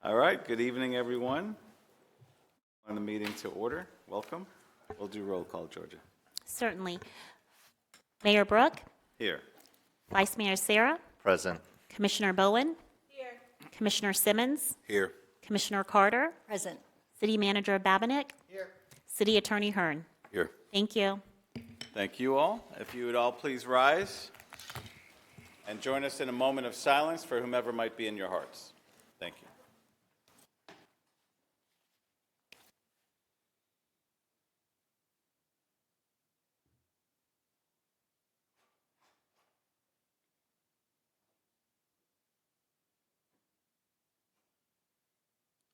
All right, good evening, everyone. On the meeting to order, welcome. We'll do roll call, Georgia. Certainly. Mayor Brooke, Here. Vice Mayor Sarah, Present. Commissioner Bowen. Here. Commissioner Simmons, Here. Commissioner Carter, Present. City Manager Babinick. Here. City Attorney Hearn. Here. Thank you. Thank you all. If you would all please rise and join us in a moment of silence for whomever might be in your hearts. Thank you.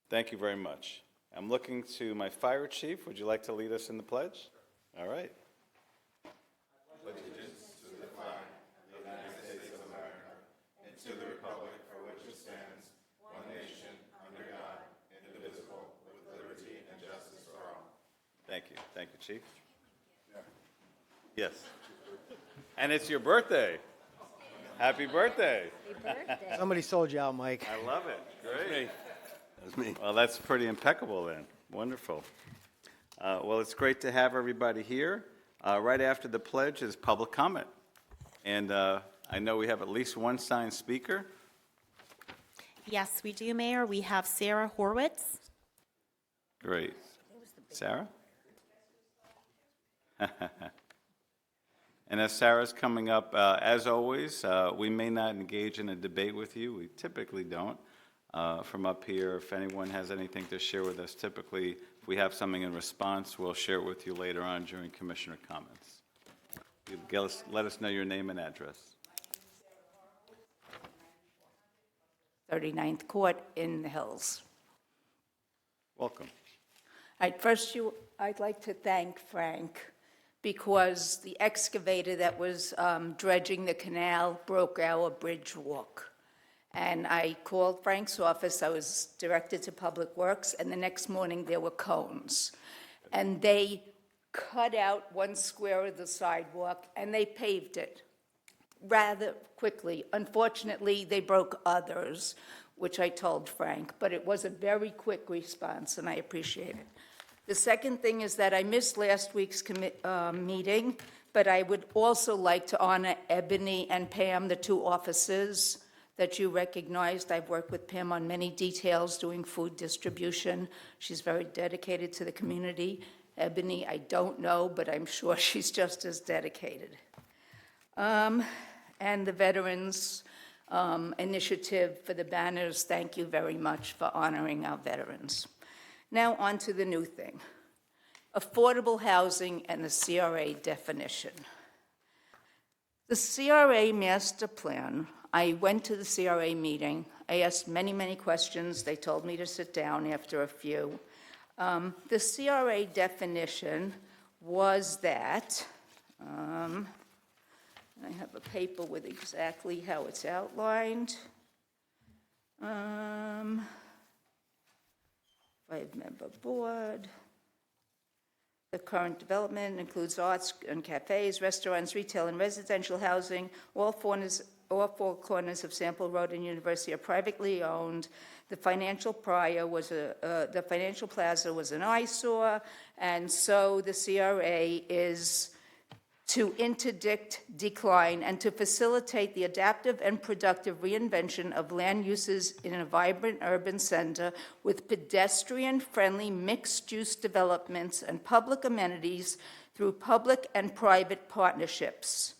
Thank you very much. I'm looking to my fire chief. Would you like to lead us in the pledge? All right. Thank you. Thank you, Chief. Yes. And it's your birthday. Happy birthday. Somebody sold you out, Mike. I love it. Great. That's me. Well, that's pretty impeccable then. Wonderful. Well, it's great to have everybody here. Right after the pledge is public comment. And I know we have at least one signed speaker. Yes, we do, Mayor. We have Sarah Horwitz. Great. Sarah? And as Sarah's coming up, as always, we may not engage in a debate with you. We typically don't. From up here, if anyone has anything to share with us, typically, if we have something in response, we'll share it with you later on during Commissioner comments. Let us know your name and address. 39th Court in the Hills. Welcome. All right, first, I'd like to thank Frank because the excavator that was dredging the canal broke our bridge walk. And I called Frank's office. I was directed to Public Works, and the next morning there were cones. And they cut out one square of the sidewalk, and they paved it rather quickly. Unfortunately, they broke others, which I told Frank, but it was a very quick response, and I appreciate it. The second thing is that I missed last week's meeting, but I would also like to honor Ebony and Pam, the two officers that you recognized. I've worked with Pam on many details doing food distribution. She's very dedicated to the community. Ebony, I don't know, but I'm sure she's just as dedicated. And the Veterans Initiative for the banners, thank you very much for honoring our veterans. Now on to the new thing, affordable housing and the CRA definition. The CRA master plan, I went to the CRA meeting. I asked many, many questions. They told me to sit down after a few. The CRA definition was that, I have a paper with exactly how it's outlined. Five-member board. The current development includes arts and cafes, restaurants, retail, and residential housing. All four corners of Sample Road and University are privately owned. The financial plaza was an eyesore, and so the CRA is to interdict decline and to facilitate the adaptive and productive reinvention of land uses in a vibrant urban center with pedestrian-friendly mixed-use developments and public amenities through public and private partnerships.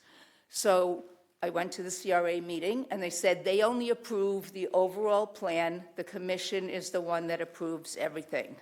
So I went to the CRA meeting, and they said they only approve the overall plan. The commission is the one that approves everything.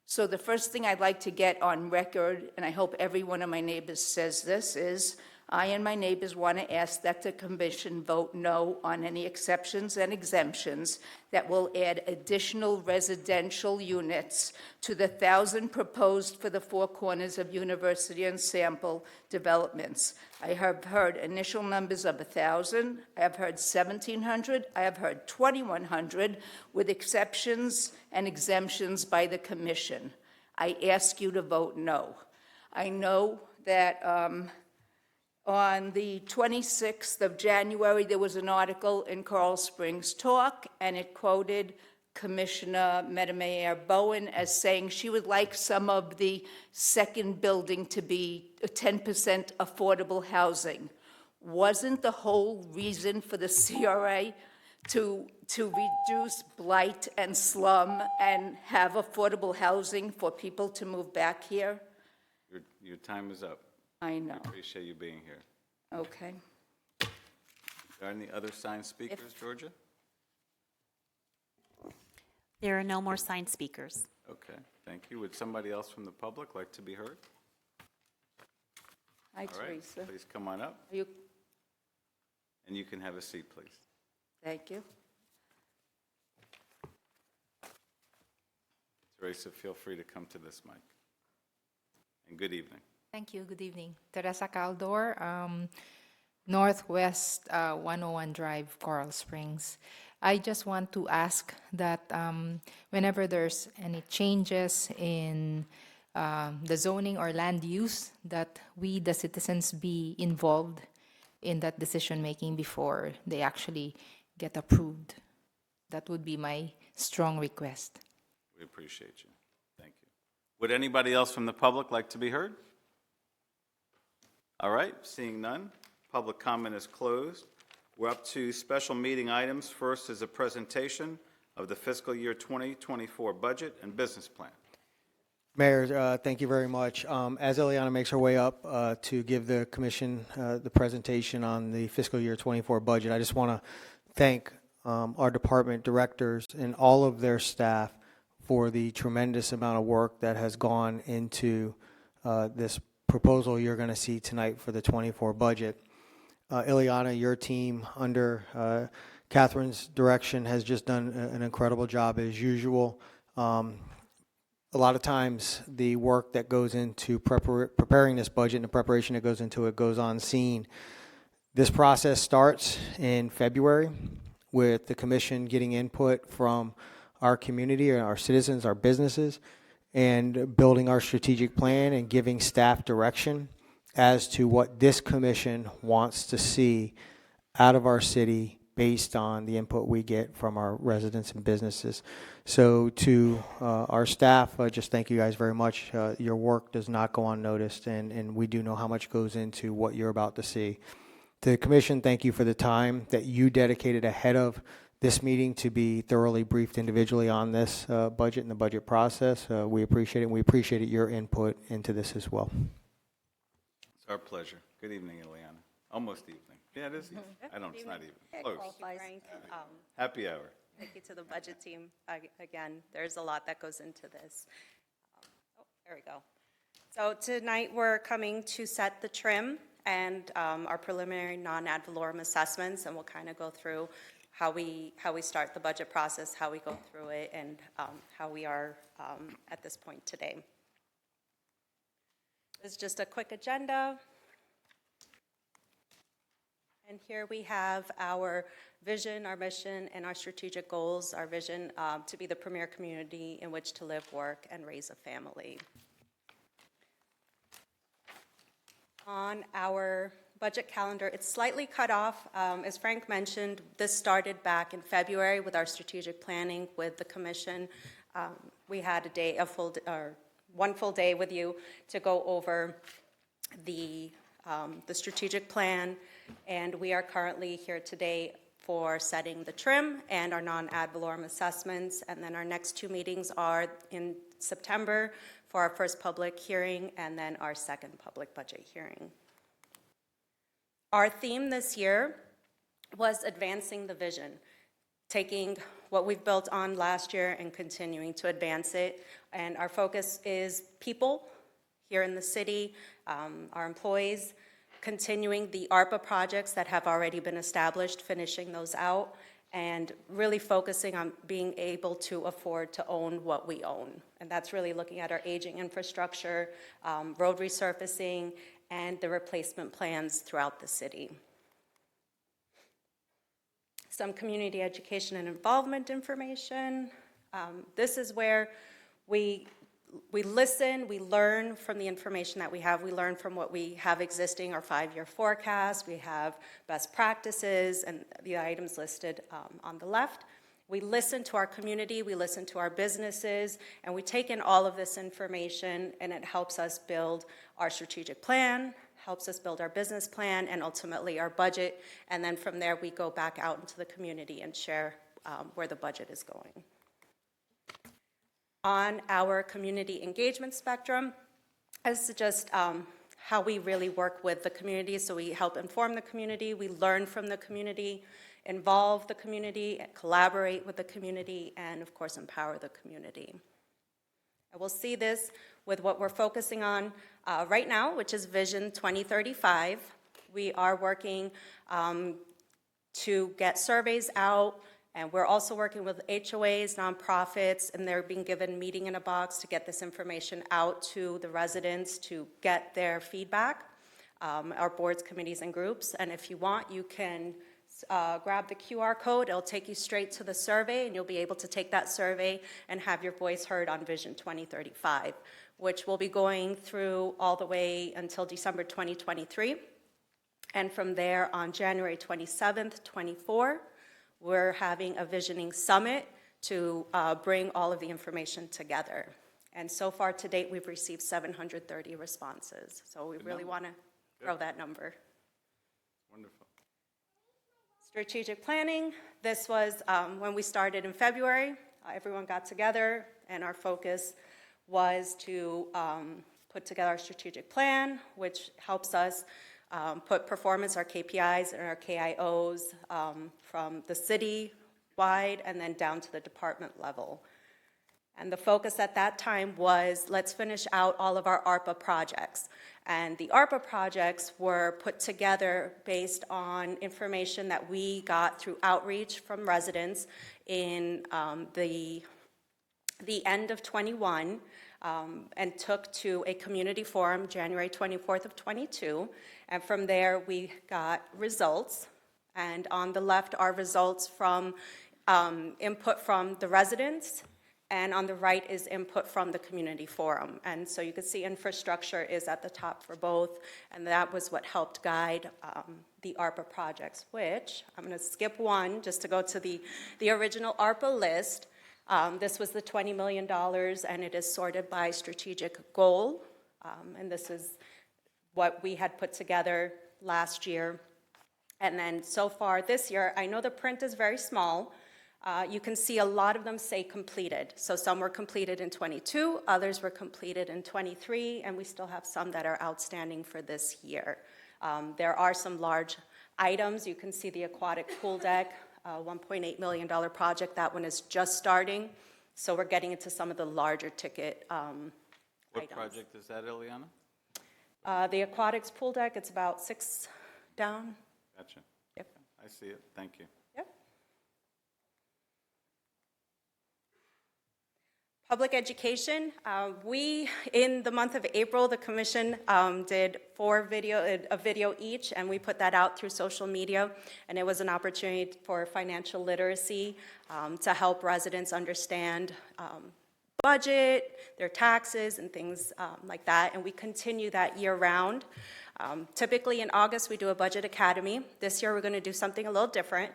So the first thing I'd like to get on record, and I hope every one of my neighbors says this, is I and my neighbors want to ask that the commission vote no on any exceptions and exemptions that will add additional residential units to the 1,000 proposed for the four corners of University and Sample developments. I have heard initial numbers of 1,000, I have heard 1,700, I have heard 2,100 with exceptions and exemptions by the commission. I ask you to vote no. I know that on the 26th of January, there was an article in Carl Springs Talk, and it quoted Commissioner Metamayor Bowen as saying she would like some of the second building to be 10% affordable housing. Wasn't the whole reason for the CRA to reduce blight and slum and have affordable housing for people to move back here? Your time is up. I know, Appreciate you being here. okay. Are there any other signed speakers, Georgia? There are no more signed speakers. Okay, thank you. Would somebody else from the public like to be heard? Hi, All right, Teresa. please come on up, Are you, and you can have a seat, please. thank you. Teresa, feel free to come to this mic. And good evening. Thank you. Good evening. Teresa Caldor, Northwest 101 Drive, Coral Springs. I just want to ask that whenever there's any changes in the zoning or land use, that we, the citizens, be involved in that decision-making before they actually get approved. That would be my strong request. We appreciate you. Thank you. Would anybody else from the public like to be heard? All right, seeing none, public comment is closed. We're up to special meeting items. First is a presentation of the fiscal year 2024 budget and business plan. Mayor, thank you very much. As Eliana makes her way up to give the commission the presentation on the fiscal year 24 budget, I just want to thank our department directors and all of their staff for the tremendous amount of work that has gone into this proposal you're going to see tonight for the 24 budget. Ileana, your team under Catherine's direction has just done an incredible job as usual. A lot of times the work that goes into preparing this budget and the preparation that goes into it goes unseen. This process starts in February with the commission getting input from our community, our citizens, our businesses, and building our strategic plan and giving staff direction as to what this commission wants to see out of our city based on the input we get from our residents and businesses. So to our staff, just thank you guys very much. Your work does not go unnoticed, and we do know how much goes into what you're about to see. To the commission, thank you for the time that you dedicated ahead of this meeting to be thoroughly briefed individually on this budget and the budget process. We appreciate it, and we appreciated your input into this as well. It's our pleasure. Good evening, Ileana. Almost evening. Yeah, it is evening. I don't, it's not even. Close. Frank. Happy hour. Thank you to the budget team. Again, there's a lot that goes into this. There we go. So tonight, we're coming to set the trim and our preliminary non-ad valorem assessments, and we'll kind of go through how we start the budget process, how we go through it, and how we are at this point today. This is just a quick agenda. And here we have our vision, our mission, and our strategic goals. Our vision to be the premier community in which to live, work, and raise a family. On our budget calendar, it's slightly cut off. As Frank mentioned, this started back in February with our strategic planning with the commission. We had one full day with you to go over the strategic plan, and we are currently here today for setting the trim and our non-ad valorem assessments, and then our next two meetings are in September for our first public hearing and then our second public budget hearing. Our theme this year was advancing the vision, taking what we've built on last year and continuing to advance it, and our focus is people here in the city, our employees, continuing the ARPA projects that have already been established, finishing those out, and really focusing on being able to afford to own what we own. And that's really looking at our aging infrastructure, road resurfacing, and the replacement plans throughout the city. Some community education and involvement information. This is where we listen, we learn from the information that we have. We learn from what we have existing, our 5-year forecast. We have best practices and the items listed on the left. We listen to our community, we listen to our businesses, and we take in all of this information, and it helps us build our strategic plan, helps us build our business plan, and ultimately our budget. And then from there, we go back out into the community and share where the budget is going. On our community engagement spectrum, this is just how we really work with the community. So we help inform the community, we learn from the community, involve the community, collaborate with the community, and of course, empower the community. And we'll see this with what we're focusing on right now, which is Vision 2035. We are working to get surveys out, and we're also working with HOAs, nonprofits, and they're being given meeting in a box to get this information out to the residents to get their feedback, our boards, committees, and groups. And if you want, you can grab the QR code. It'll take you straight to the survey, and you'll be able to take that survey and have your voice heard on Vision 2035, which will be going through all the way until December 2023. And from there, on January 27th, 24, we're having a visioning summit to bring all of the information together. And so far to date, we've received 730 responses. So we really want to grow that number. Wonderful. Strategic planning, this was when we started in February. Everyone got together, and our focus was to put together our strategic plan, which helps us put performance, our KPIs and our KIOs from the city-wide and then down to the department level. And the focus at that time was, let's finish out all of our ARPA projects. And the ARPA projects were put together based on information that we got through outreach from residents in the end of 21, and took to a community forum January 24th of 22. And from there, we got results. And on the left are results from input from the residents, and on the right is input from the community forum. And so you can see infrastructure is at the top for both, and that was what helped guide the ARPA projects, which I'm going to skip one just to go to the original ARPA list. This was the $20 million, and it is sorted by strategic goal. And this is what we had put together last year. And then so far this year, I know the print is very small. You can see a lot of them say completed. So some were completed in 22, others were completed in 23, and we still have some that are outstanding for this year. There are some large items. You can see the aquatic pool deck, $1.8 million project. That one is just starting. So we're getting into some of the larger ticket What items. project is that, Ileana? The aquatics pool deck, it's about 6 down. Gotcha. Yep. I see it. Thank you. Yep. Public education, in the month of April, the commission did a video each, and we put that out through social media, and it was an opportunity for financial literacy to help residents understand budget, their taxes, and things like that, and we continue that year-round. Typically in August, we do a budget academy. This year, we're going to do something a little different.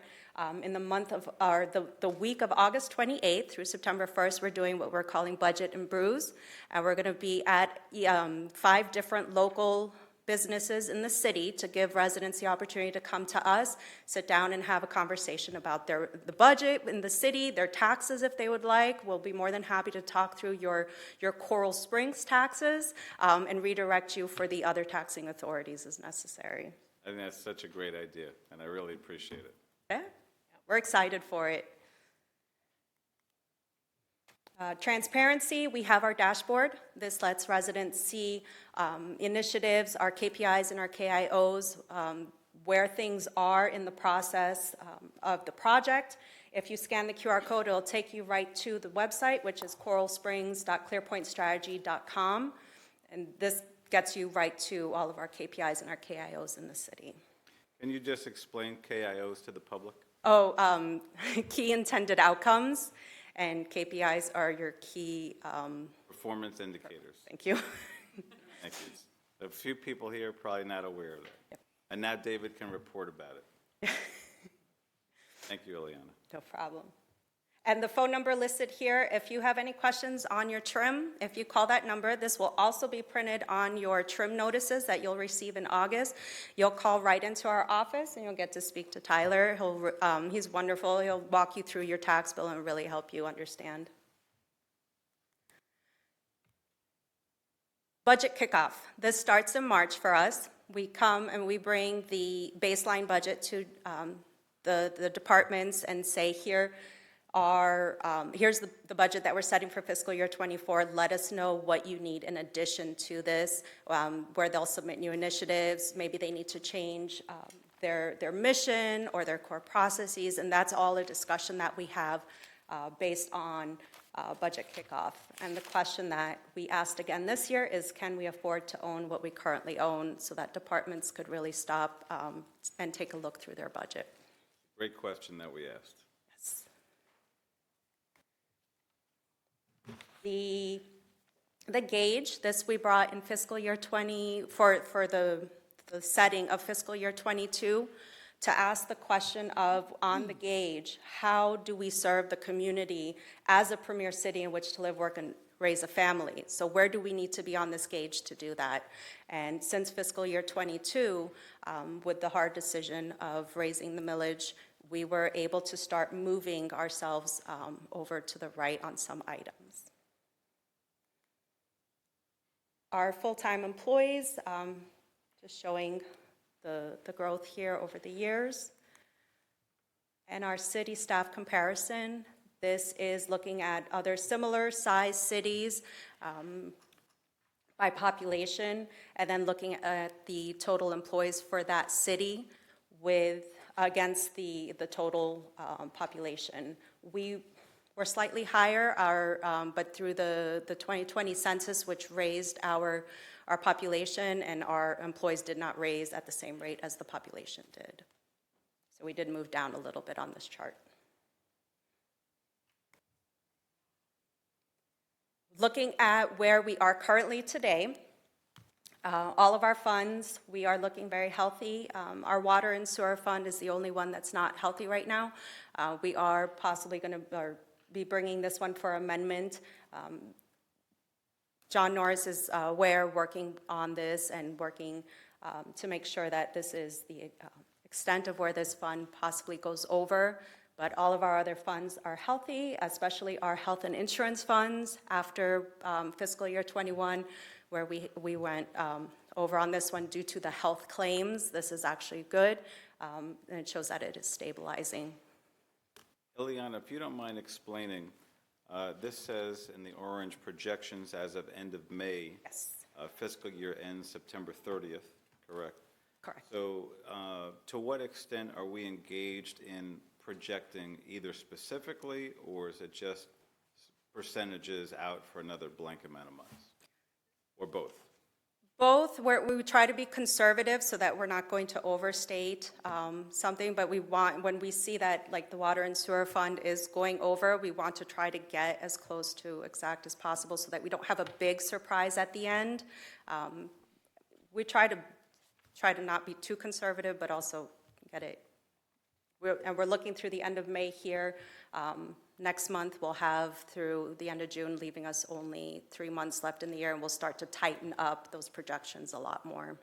In the month of, or the week of August 28th through September 1st, we're doing what we're calling Budget and Brews, and we're going to be at 5 different local businesses in the city to give residents the opportunity to come to us, sit down and have a conversation about the budget in the city, their taxes if they would like. We'll be more than happy to talk through your Coral Springs taxes and redirect you for the other taxing authorities as necessary. I think that's such a great idea, and I really appreciate it. Yeah, we're excited for it. Transparency, we have our dashboard. This lets residents see initiatives, our KPIs and our KIOs, where things are in the process of the project. If you scan the QR code, it'll take you right to the website, which is coralsprings.clearpointstrategy.com. And this gets you right to all of our KPIs and our KIOs in the city. Can you just explain KIOs to the public? Oh, key intended outcomes. And KPIs are your key, Performance indicators. thank you. Thank you. A few people here are probably not aware of that. Yep. And now David can report about it. Thank you, Ileana. No problem. And the phone number listed here, if you have any questions on your trim, if you call that number, this will also be printed on your trim notices that you'll receive in August. You'll call right into our office and you'll get to speak to Tyler. He's wonderful. He'll walk you through your tax bill and really help you understand. Budget kickoff. This starts in March for us. We come and we bring the baseline budget to the departments and say, here's the budget that we're setting for fiscal year '24. Let us know what you need in addition to this, where they'll submit new initiatives. Maybe they need to change their mission or their core processes, and that's all a discussion that we have based on budget kickoff. And the question that we asked again this year is, can we afford to own what we currently own so that departments could really stop and take a look through their budget? Great question that we asked. The gauge, this we brought in fiscal year 20, for the setting of fiscal year 22, to ask the question of, on the gauge, how do we serve the community as a premier city in which to live, work, and raise a family? So where do we need to be on this gauge to do that? And since fiscal year 22, with the hard decision of raising the millage, we were able to start moving ourselves over to the right on some items. Our full-time employees, just showing the growth here over the years. And our city staff comparison, this is looking at other similar size cities by population, and then looking at the total employees for that city against the total population. We're slightly higher, but through the 2020 census, which raised our population, and our employees did not raise at the same rate as the population did. So we did move down a little bit on this chart. Looking at where we are currently today, all of our funds, we are looking very healthy. Our water and sewer fund is the only one that's not healthy right now. We are possibly going to be bringing this one for amendment. John Norris is working on this and working to make sure that this is the extent of where this fund possibly goes over. But all of our other funds are healthy, especially our health and insurance funds after fiscal year 21, where we went over on this one due to the health claims. This is actually good, and it shows that it is stabilizing. Ileana, if you don't mind explaining, this says in the orange projections as of end of May. Yes. Fiscal year ends September 30th, correct? Correct. So to what extent are we engaged in projecting either specifically, or is it just percentages out for another blank amount of months? Or both? Both, we try to be conservative so that we're not going to overstate something, but when we see that like the water and sewer fund is going over, we want to try to get as close to exact as possible so that we don't have a big surprise at the end. We try to not be too conservative, but also get it. We're looking through the end of May here. Next month, we'll have through the end of June, leaving us only 3 months left in the year, and we'll start to tighten up those projections a lot more.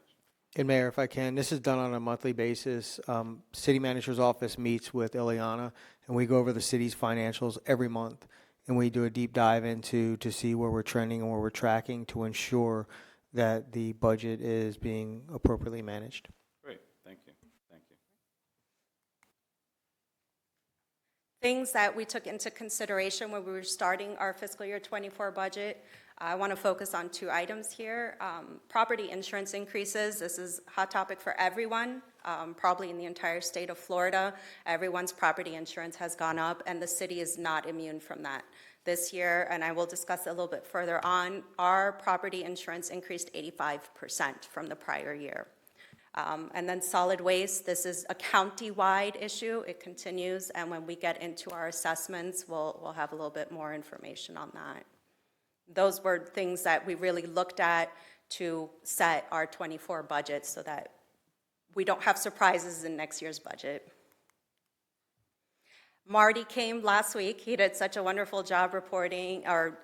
And Mayor, if I can, this is done on a monthly basis. City Manager's Office meets with Ileana, and we go over the city's financials every month, and we do a deep dive to see where we're trending and where we're tracking to ensure that the budget is being appropriately managed. Great, thank you, thank you. Things that we took into consideration when we were starting our fiscal year 24 budget, I want to focus on 2 items here. Property insurance increases. This is a hot topic for everyone, probably in the entire state of Florida. Everyone's property insurance has gone up, and the city is not immune from that. This year, and I will discuss it a little bit further on, our property insurance increased 85% from the prior year. And then solid waste, this is a county-wide issue. It continues, and when we get into our assessments, we'll have a little bit more information on that. Those were things that we really looked at to set our 24 budget so that we don't have surprises in next year's budget. Marty came last week. He did such a wonderful job reporting or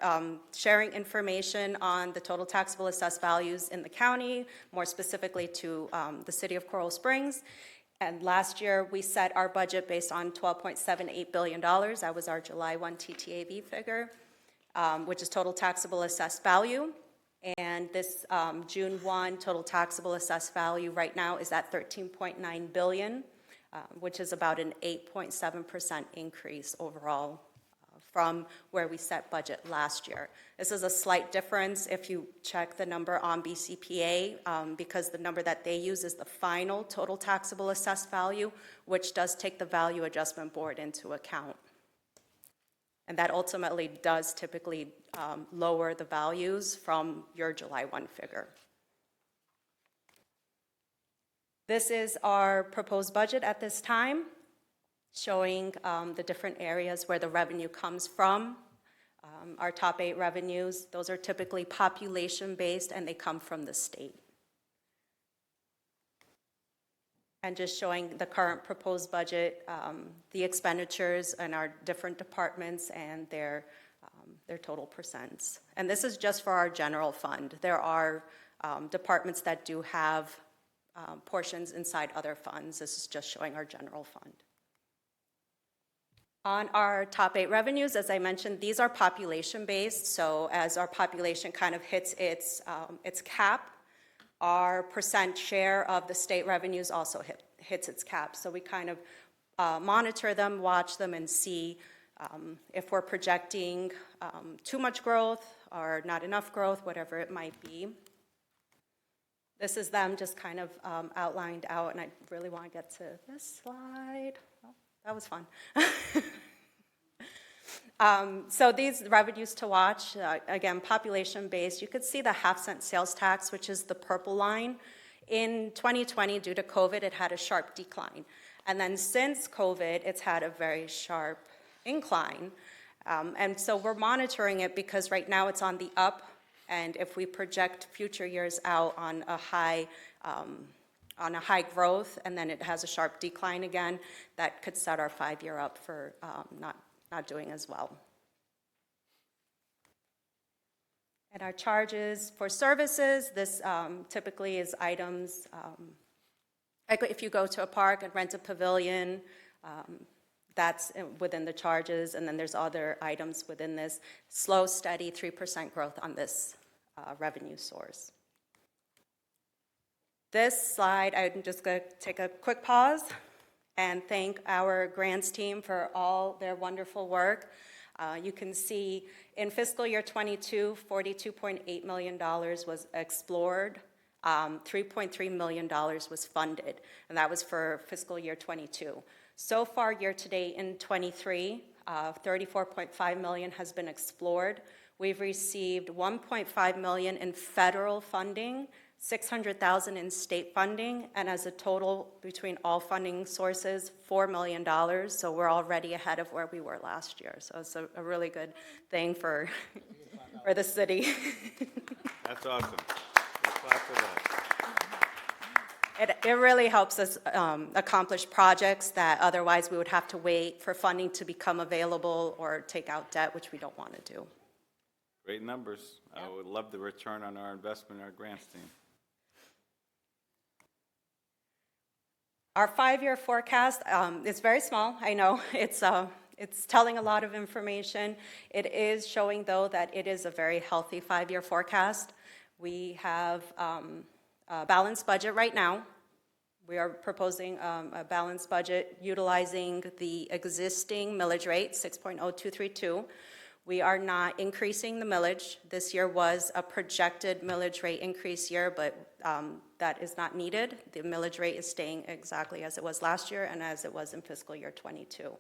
sharing information on the total taxable assessed values in the county, more specifically to the city of Coral Springs. And last year, we set our budget based on $12.78 billion. That was our July 1 TTAV figure, which is total taxable assessed value. And this June 1 total taxable assessed value right now is at $13.9 billion. Which is about an 8.7% increase overall from where we set budget last year. This is a slight difference if you check the number on BCPA, because the number that they use is the final total taxable assessed value, which does take the Value Adjustment Board into account. And that ultimately does typically lower the values from your July 1 figure. This is our proposed budget at this time, showing the different areas where the revenue comes from. Our top 8 revenues, those are typically population-based, and they come from the state. And just showing the current proposed budget, the expenditures in our different departments and their total percents. And this is just for our general fund. There are departments that do have portions inside other funds. This is just showing our general fund. On our top 8 revenues, as I mentioned, these are population-based. So as our population kind of hits its cap, our percent share of the state revenues also hits its cap. So we kind of monitor them, watch them, and see if we're projecting too much growth or not enough growth, whatever it might be. This is them just kind of outlined out, and I really want to get to this slide. Oh, that was fun. So these revenues to watch, again, population-based. You could see the half-cent sales tax, which is the purple line. In 2020, due to COVID, it had a sharp decline. And then since COVID, it's had a very sharp incline. And so we're monitoring it because right now it's on the up. And if we project future years out on a high growth, and then it has a sharp decline again, that could set our 5-year up for not doing as well. And our charges for services, this typically is items, like if you go to a park and rent a pavilion, that's within the charges, and then there's other items within this. Slow, steady, 3% growth on this revenue source. This slide, I'm just going to take a quick pause and thank our grants team for all their wonderful work. You can see in fiscal year 22, $42.8 million was explored, $3.3 million was funded, and that was for fiscal year 22. So far, year to date in 23, $34.5 million has been explored. We've received $1.5 million in federal funding, $600,000 in state funding, and as a total between all funding sources, $4 million. So we're already ahead of where we were last year. So it's a really good thing for the city. That's awesome. Let's clap for that. It really helps us accomplish projects that otherwise we would have to wait for funding to become available or take out debt, which we don't want to do. Great numbers. I would love the return on our investment in our grants team. Our 5-year forecast is very small, I know. It's telling a lot of information. It is showing, though, that it is a very healthy 5-year forecast. We have a balanced budget right now. We are proposing a balanced budget utilizing the existing millage rate, 6.0232. We are not increasing the millage. This year was a projected millage rate increase year, but that is not needed. The millage rate is staying exactly as it was last year and as it was in fiscal year 22.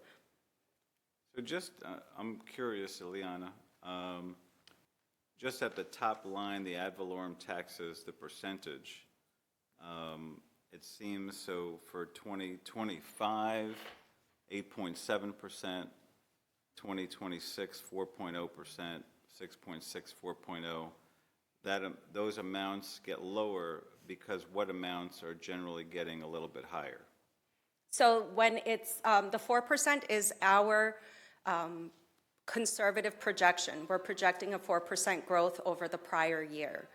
So just, I'm curious, Ileana, just at the top line, the ad valorem taxes, the percentage, it seems so for 2025, 8.7%, 2026, 4.0%, 6.6, 4.0, that those amounts get lower because what amounts are generally getting a little bit higher? So when it's, the 4% is our conservative projection. We're projecting a 4% growth over the prior year.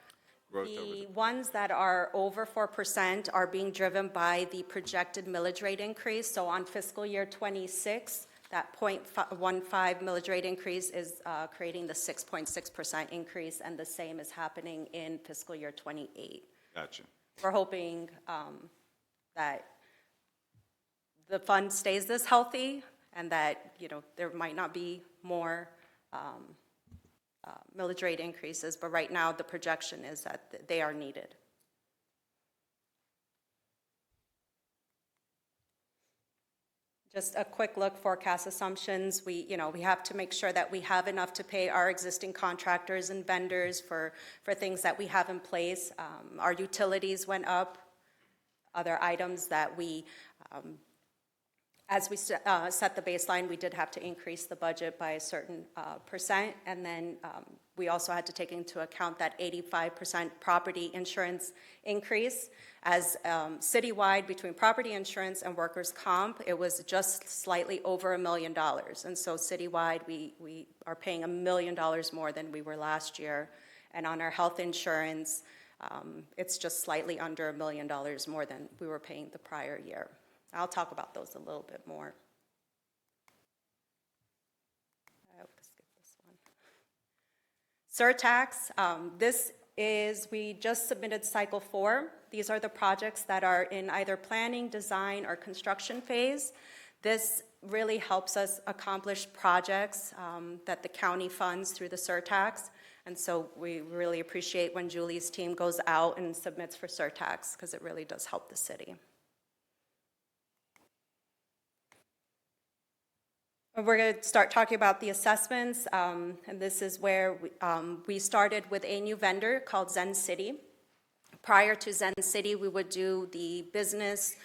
Growth over The ones that are over 4% are being driven by the projected millage rate increase. So on fiscal year '26, that .15 millage rate increase is creating the 6.6% increase, and the same is happening in fiscal year '28. Gotcha. We're hoping that the fund stays this healthy and that, you know, there might not be more millage rate increases, but right now the projection is that they are needed. Just a quick look, forecast assumptions. We have to make sure that we have enough to pay our existing contractors and vendors for things that we have in place. Our utilities went up. Other items that we, as we set the baseline, we did have to increase the budget by a certain percent. And then we also had to take into account that 85% property insurance increase. As citywide, between property insurance and workers' comp, it was just slightly over $1 million. And so citywide, we are paying $1 million more than we were last year. And on our health insurance, it's just slightly under $1 million more than we were paying the prior year. I'll talk about those a little bit more. I hope to skip this one. Surtax, we just submitted cycle 4. These are the projects that are in either planning, design, or construction phase. This really helps us accomplish projects that the county funds through the surtax. And so we really appreciate when Julie's team goes out and submits for surtax, because it really does help the city. We're going to start talking about the assessments, and this is where we started with a new vendor called Zen City. Prior to Zen City, we would do the business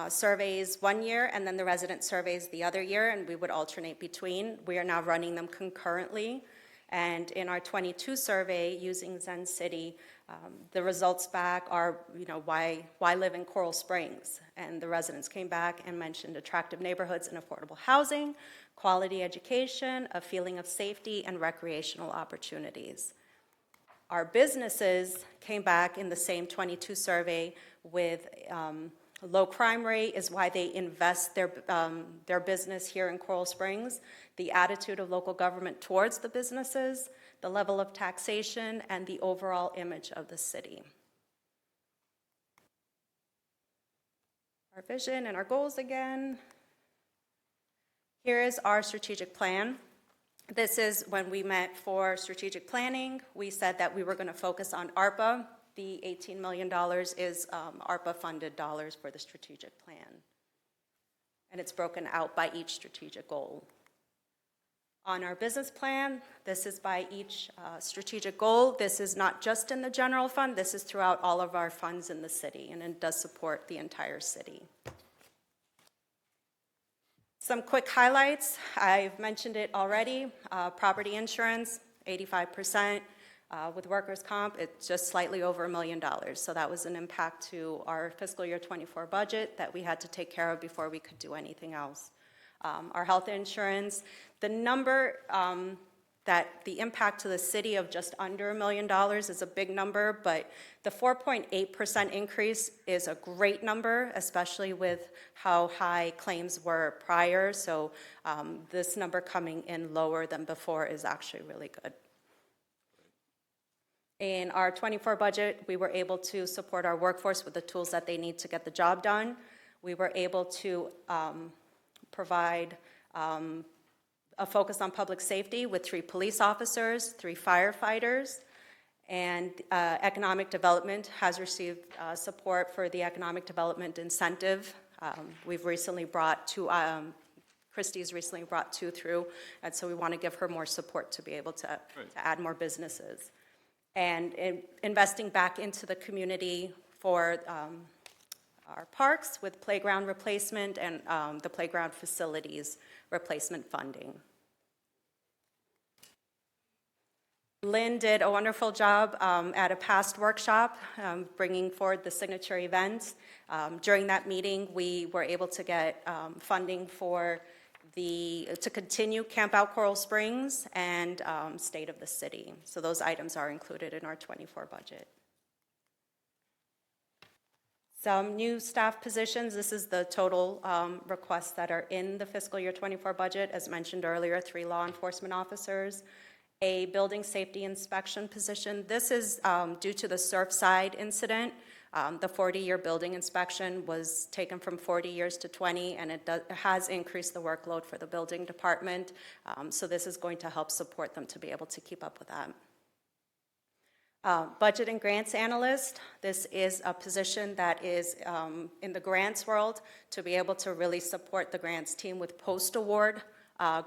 surveys one year and then the resident surveys the other year, and we would alternate between. We are now running them concurrently. And in our '22 survey using Zen City, the results back are, why live in Coral Springs? And the residents came back and mentioned attractive neighborhoods and affordable housing, quality education, a feeling of safety, and recreational opportunities. Our businesses came back in the same '22 survey with low crime rate is why they invest their business here in Coral Springs, the attitude of local government towards the businesses, the level of taxation, and the overall image of the city. Our vision and our goals again. Here is our strategic plan. This is when we met for strategic planning. We said that we were going to focus on ARPA. The $18 million is ARPA-funded dollars for the strategic plan. And it's broken out by each strategic goal. On our business plan, this is by each strategic goal. This is not just in the general fund. This is throughout all of our funds in the city, and it does support the entire city. Some quick highlights. I've mentioned it already. Property insurance, 85%. With workers' comp, it's just slightly over $1 million. So that was an impact to our fiscal year '24 budget that we had to take care of before we could do anything else. Our health insurance, the number that the impact to the city of just under $1 million is a big number, but the 4.8% increase is a great number, especially with how high claims were prior. So this number coming in lower than before is actually really good. In our '24 budget, we were able to support our workforce with the tools that they need to get the job done. We were able to provide a focus on public safety with 3 police officers, 3 firefighters, and economic development has received support for the economic development incentive. We've recently brought 2, Christie's recently brought 2 through, and so we want to give her more support to be able to add more businesses. And investing back into the community for our parks with playground replacement and the playground facilities replacement funding. Lynn did a wonderful job at a past workshop, bringing forward the signature events. During that meeting, we were able to get funding to continue Camp Out Coral Springs and State of the City. So those items are included in our '24 budget. Some new staff positions. This is the total requests that are in the fiscal year '24 budget. As mentioned earlier, 3 law enforcement officers, a building safety inspection position. This is due to the Surfside incident. The 40-year building inspection was taken from 40 years to 20, and it has increased the workload for the building department. So this is going to help support them to be able to keep up with that. Budget and grants analyst. This is a position that is in the grants world to be able to really support the grants team with post-award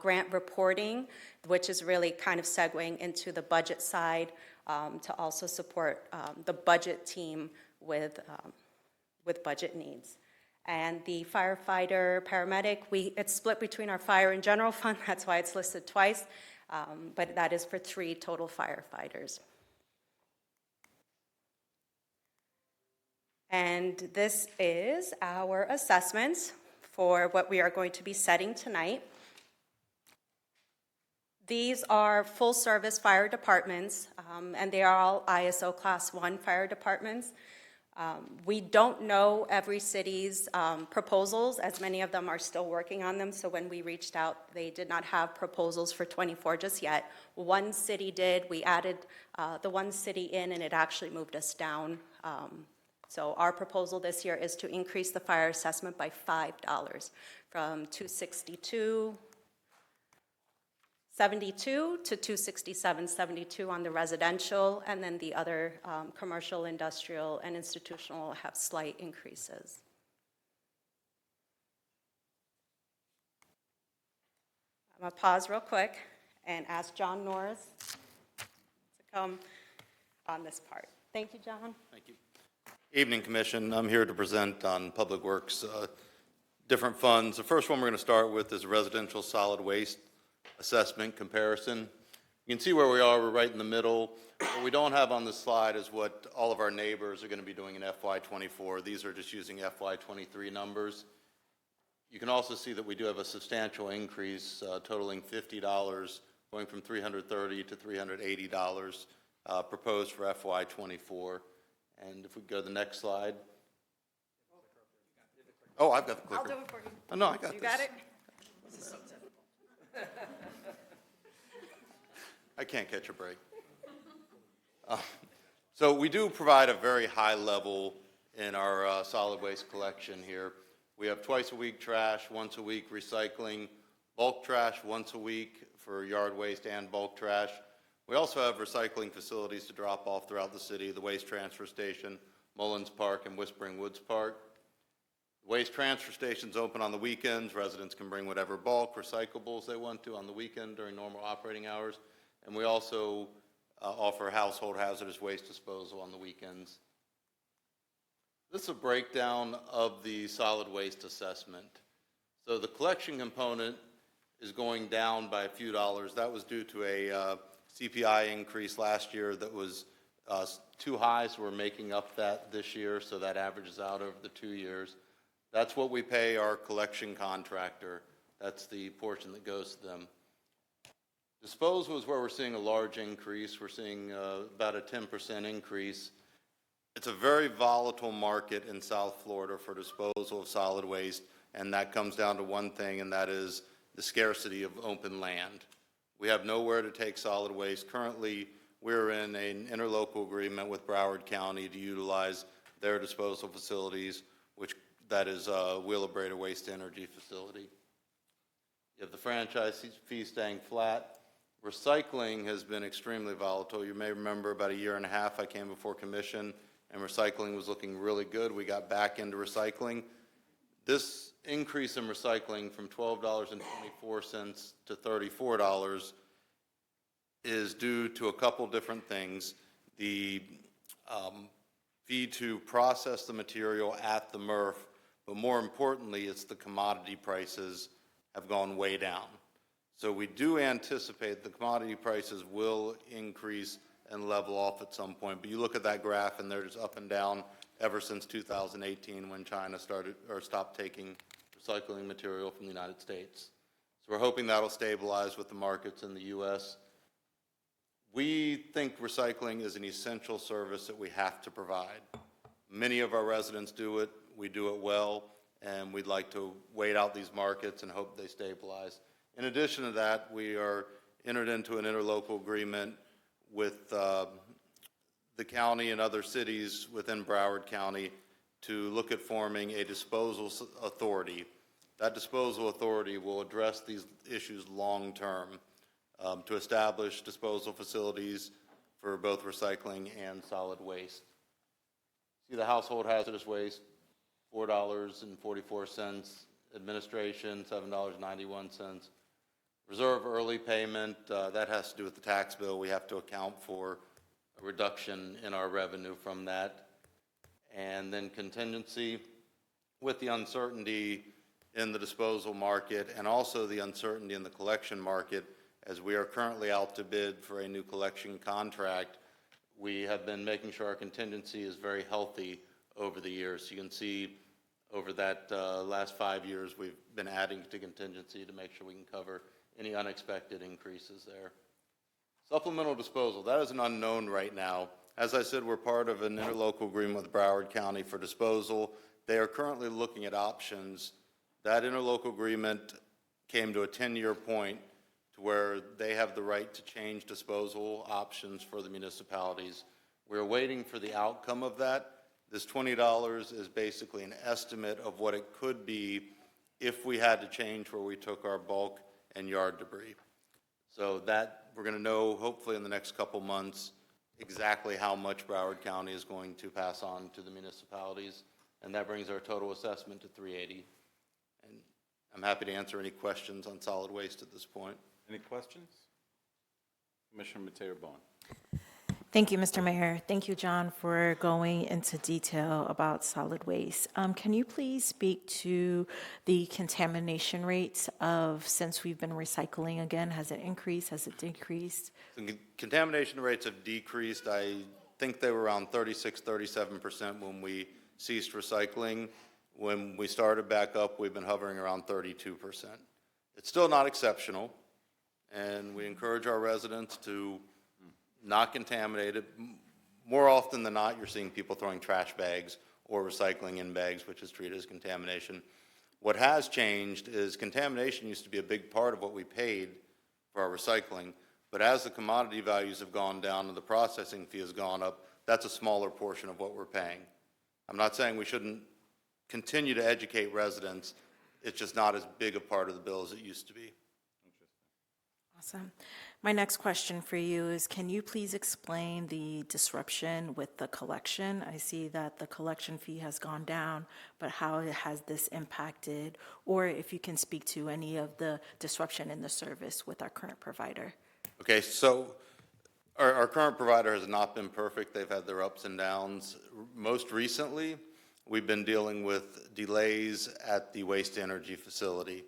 grant reporting, which is really kind of segueing into the budget side to also support the budget team with budget needs. And the firefighter, paramedic, it's split between our fire and general fund. That's why it's listed twice, but that is for 3 total firefighters. And this is our assessments for what we are going to be setting tonight. These are full-service fire departments, and they are all ISO Class 1 fire departments. We don't know every city's proposals, as many of them are still working on them, so when we reached out, they did not have proposals for '24 just yet. One city did. We added the one city in, and it actually moved us down. So our proposal this year is to increase the fire assessment by $5 from $262.72 to $267.72 on the residential, and then the other commercial, industrial, and institutional have slight increases. I'm going to pause real quick and ask John Norris to come on this part. Thank you, John. Thank you. Evening, Commission. I'm here to present on Public Works different funds. The first one we're going to start with is residential solid waste assessment comparison. You can see where we are. We're right in the middle. What we don't have on this slide is what all of our neighbors are going to be doing in FY24. These are just using FY23 numbers. You can also see that we do have a substantial increase totaling $50, going from $330 to $380 proposed for FY24. And if we go to the next slide. Oh, I've got the clicker. I'll do it for you. Oh, no, I got this. You got it? I can't catch a break. So we do provide a very high level in our solid waste collection here. We have twice a week trash, once a week recycling, bulk trash once a week for yard waste and bulk trash. We also have recycling facilities to drop off throughout the city, the Waste Transfer Station, Mullins Park, and Whispering Woods Park. The Waste Transfer Station's open on the weekends. Residents can bring whatever bulk recyclables they want to on the weekend during normal operating hours. And we also offer household hazardous waste disposal on the weekends. This is a breakdown of the solid waste assessment. So the collection component is going down by a few dollars. That was due to a CPI increase last year that was too high, so we're making up that this year, so that averages out over the 2 years. That's what we pay our collection contractor. That's the portion that goes to them. Disposal is where we're seeing a large increase. We're seeing about a 10% increase. It's a very volatile market in South Florida for disposal of solid waste, and that comes down to one thing, and that is the scarcity of open land. We have nowhere to take solid waste. Currently, we're in an interlocal agreement with Broward County to utilize their disposal facilities, that is Wheelabrator Waste Energy Facility. You have the franchise fee staying flat. Recycling has been extremely volatile. You may remember about a year and a half I came before commission, and recycling was looking really good. We got back into recycling. This increase in recycling from $12.24 to $34 is due to a couple different things. The fee to process the material at the MRF, but more importantly, it's the commodity prices have gone way down. So we do anticipate the commodity prices will increase and level off at some point. But you look at that graph and they're just up and down ever since 2018 when China started or stopped taking recycling material from the United States. So we're hoping that'll stabilize with the markets in the U.S. We think recycling is an essential service that we have to provide. Many of our residents do it, we do it well, and we'd like to wait out these markets and hope they stabilize. In addition to that, we are entered into an interlocal agreement with the county and other cities within Broward County to look at forming a disposal authority. That disposal authority will address these issues long-term to establish disposal facilities for both recycling and solid waste. See the household hazardous waste, $4.44, administration, $7.91. Reserve early payment, that has to do with the tax bill. We have to account for a reduction in our revenue from that. And then contingency, with the uncertainty in the disposal market and also the uncertainty in the collection market, as we are currently out to bid for a new collection contract, we have been making sure our contingency is very healthy over the years. You can see over that last 5 years, we've been adding to contingency to make sure we can cover any unexpected increases there. Supplemental disposal, that is an unknown right now. As I said, we're part of an interlocal agreement with Broward County for disposal. They are currently looking at options. That interlocal agreement came to a 10-year point to where they have the right to change disposal options for the municipalities. We're waiting for the outcome of that. This $20 is basically an estimate of what it could be if we had to change where we took our bulk and yard debris. So that, we're going to know hopefully in the next couple months exactly how much Broward County is going to pass on to the municipalities, and that brings our total assessment to $380. And I'm happy to answer any questions on solid waste at this point. Any questions? Commissioner Mateo Bone. Thank you, Mr. Mayor. Thank you, John, for going into detail about solid waste. Can you please speak to the contamination rates since we've been recycling again? Has it increased? Has it decreased? The contamination rates have decreased. I think they were around 36, 37% when we ceased recycling. When we started back up, we've been hovering around 32%. It's still not exceptional, and we encourage our residents to not contaminate it. More often than not, you're seeing people throwing trash bags or recycling in bags, which is treated as contamination. What has changed is contamination used to be a big part of what we paid for our recycling, but as the commodity values have gone down and the processing fee has gone up, that's a smaller portion of what we're paying. I'm not saying we shouldn't continue to educate residents. It's just not as big a part of the bill as it used to be. Awesome. My next question for you is, can you please explain the disruption with the collection? I see that the collection fee has gone down, but how has this impacted, or if you can speak to any of the disruption in the service with our current provider? Okay, so our current provider has not been perfect. They've had their ups and downs. Most recently, we've been dealing with delays at the waste energy facility.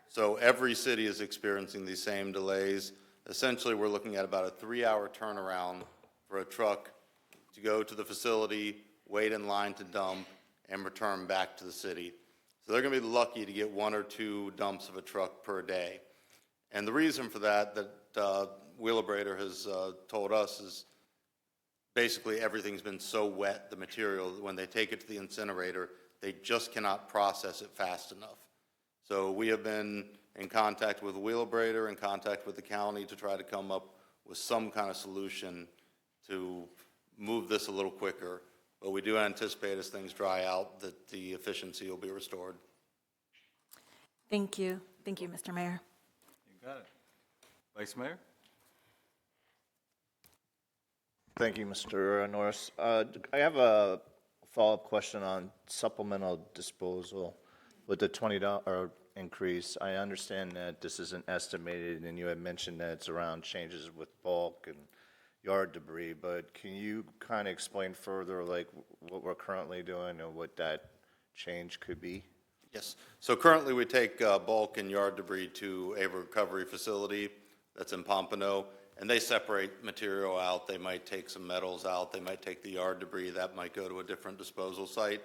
So every city is experiencing these same delays. Essentially, we're looking at about a 3-hour turnaround for a truck to go to the facility, wait in line to dump, and return back to the city. So they're going to be lucky to get 1 or 2 dumps of a truck per day. And the reason for that Wheelabrator has told us is basically everything's been so wet, the material, that when they take it to the incinerator, they just cannot process it fast enough. So we have been in contact with Wheelabrator, in contact with the county to try to come up with some kind of solution to move this a little quicker. But we do anticipate as things dry out that the efficiency will be restored. Thank you. Thank you, Mr. Mayor. You got it. Vice Mayor? Thank you, Mr. Norris. I have a follow-up question on supplemental disposal. With the $20 increase, I understand that this isn't estimated, and you had mentioned that it's around changes with bulk and yard debris, but can you kind of explain further, like, what we're currently doing and what that change could be? Yes. So currently, we take bulk and yard debris to a recovery facility that's in Pompano, and they separate material out. They might take some metals out. They might take the yard debris. That might go to a different disposal site.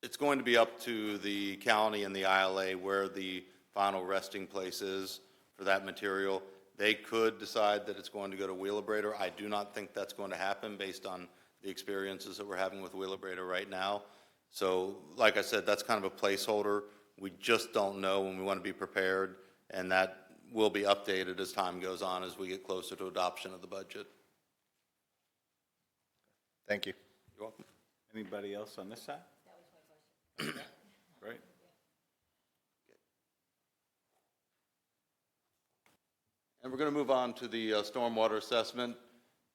It's going to be up to the county and the ILA where the final resting place is for that material. They could decide that it's going to go to Wheelabrator. I do not think that's going to happen based on the experiences that we're having with Wheelabrator right now. So, like I said, that's kind of a placeholder. We just don't know, and we want to be prepared, and that will be updated as time goes on as we get closer to adoption of the budget. Thank you. You're welcome. Anybody else on this side? That was my question. Great. And we're going to move on to the stormwater assessment.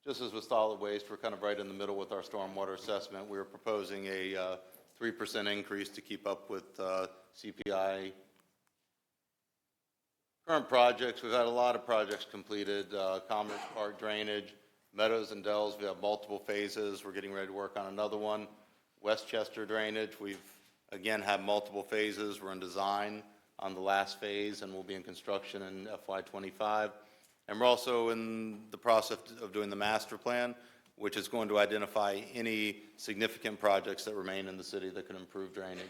Just as with solid waste, we're kind of right in the middle with our stormwater assessment. We're proposing a 3% increase to keep up with CPI. Current projects, we've had a lot of projects completed. Commerce Park drainage, Meadows and Dells, we have multiple phases. We're getting ready to work on another one. Westchester drainage, we've again had multiple phases. We're in design on the last phase, and we'll be in construction in FY25. And we're also in the process of doing the master plan, which is going to identify any significant projects that remain in the city that can improve drainage.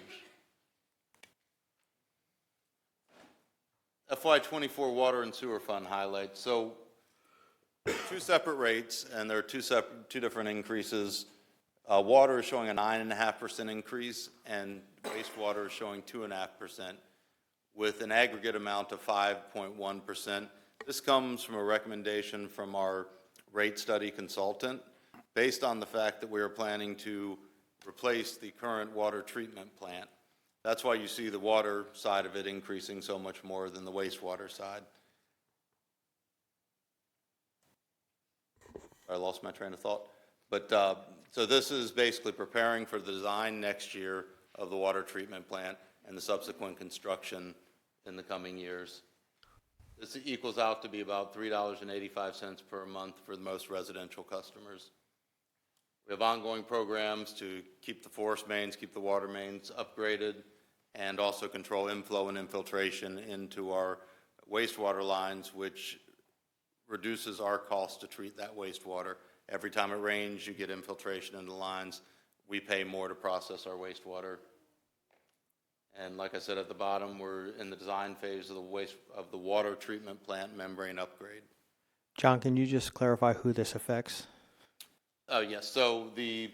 FY24 Water and Sewer Fund highlights. So two separate rates, and there are two different increases. Water is showing a 9.5% increase, and wastewater is showing 2.5%, with an aggregate amount of 5.1%. This comes from a recommendation from our rate study consultant, based on the fact that we are planning to replace the current water treatment plant. That's why you see the water side of it increasing so much more than the wastewater side. I lost my train of thought. But so this is basically preparing for the design next year of the water treatment plant and the subsequent construction in the coming years. This equals out to be about $3.85 per month for most residential customers. We have ongoing programs to keep the forest mains, keep the water mains upgraded, and also control inflow and infiltration into our wastewater lines, which reduces our cost to treat that wastewater. Every time it rains, you get infiltration into the lines. We pay more to process our wastewater. And like I said at the bottom, we're in the design phase of the water treatment plant membrane upgrade. John, can you just clarify who this affects? Yes, so the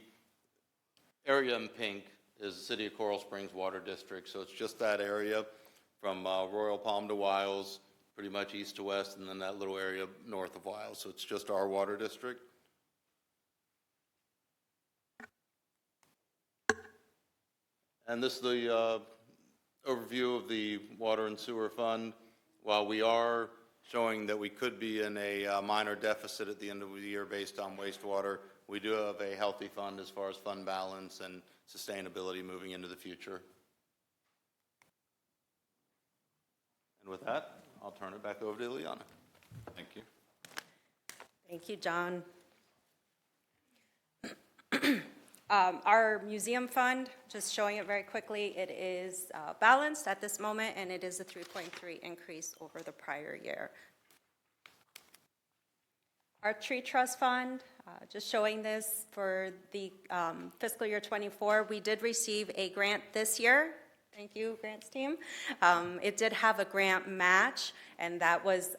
area in pink is the City of Coral Springs Water District. So it's just that area from Royal Palm to Wiles, pretty much east to west, and then that little area north of Wiles. So it's just our water district. And this is the overview of the Water and Sewer Fund. While we are showing that we could be in a minor deficit at the end of the year based on wastewater, we do have a healthy fund as far as fund balance and sustainability moving into the future. And with that, I'll turn it back over to Ileana. Thank you. Thank you, John. Our museum fund, just showing it very quickly, it is balanced at this moment, and it is a 3.3 increase over the prior year. Our tree trust fund, just showing this for the fiscal year 24, we did receive a grant this year. Thank you, grants team. It did have a grant match, and that was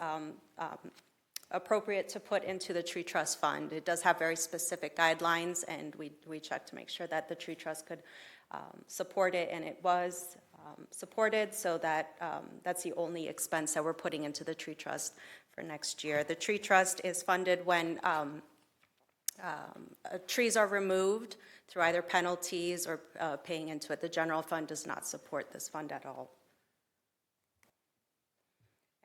appropriate to put into the tree trust fund. It does have very specific guidelines, and we checked to make sure that the tree trust could support it, and it was supported, so that that's the only expense that we're putting into the tree trust for next year. The tree trust is funded when trees are removed through either penalties or paying into it. The general fund does not support this fund at all.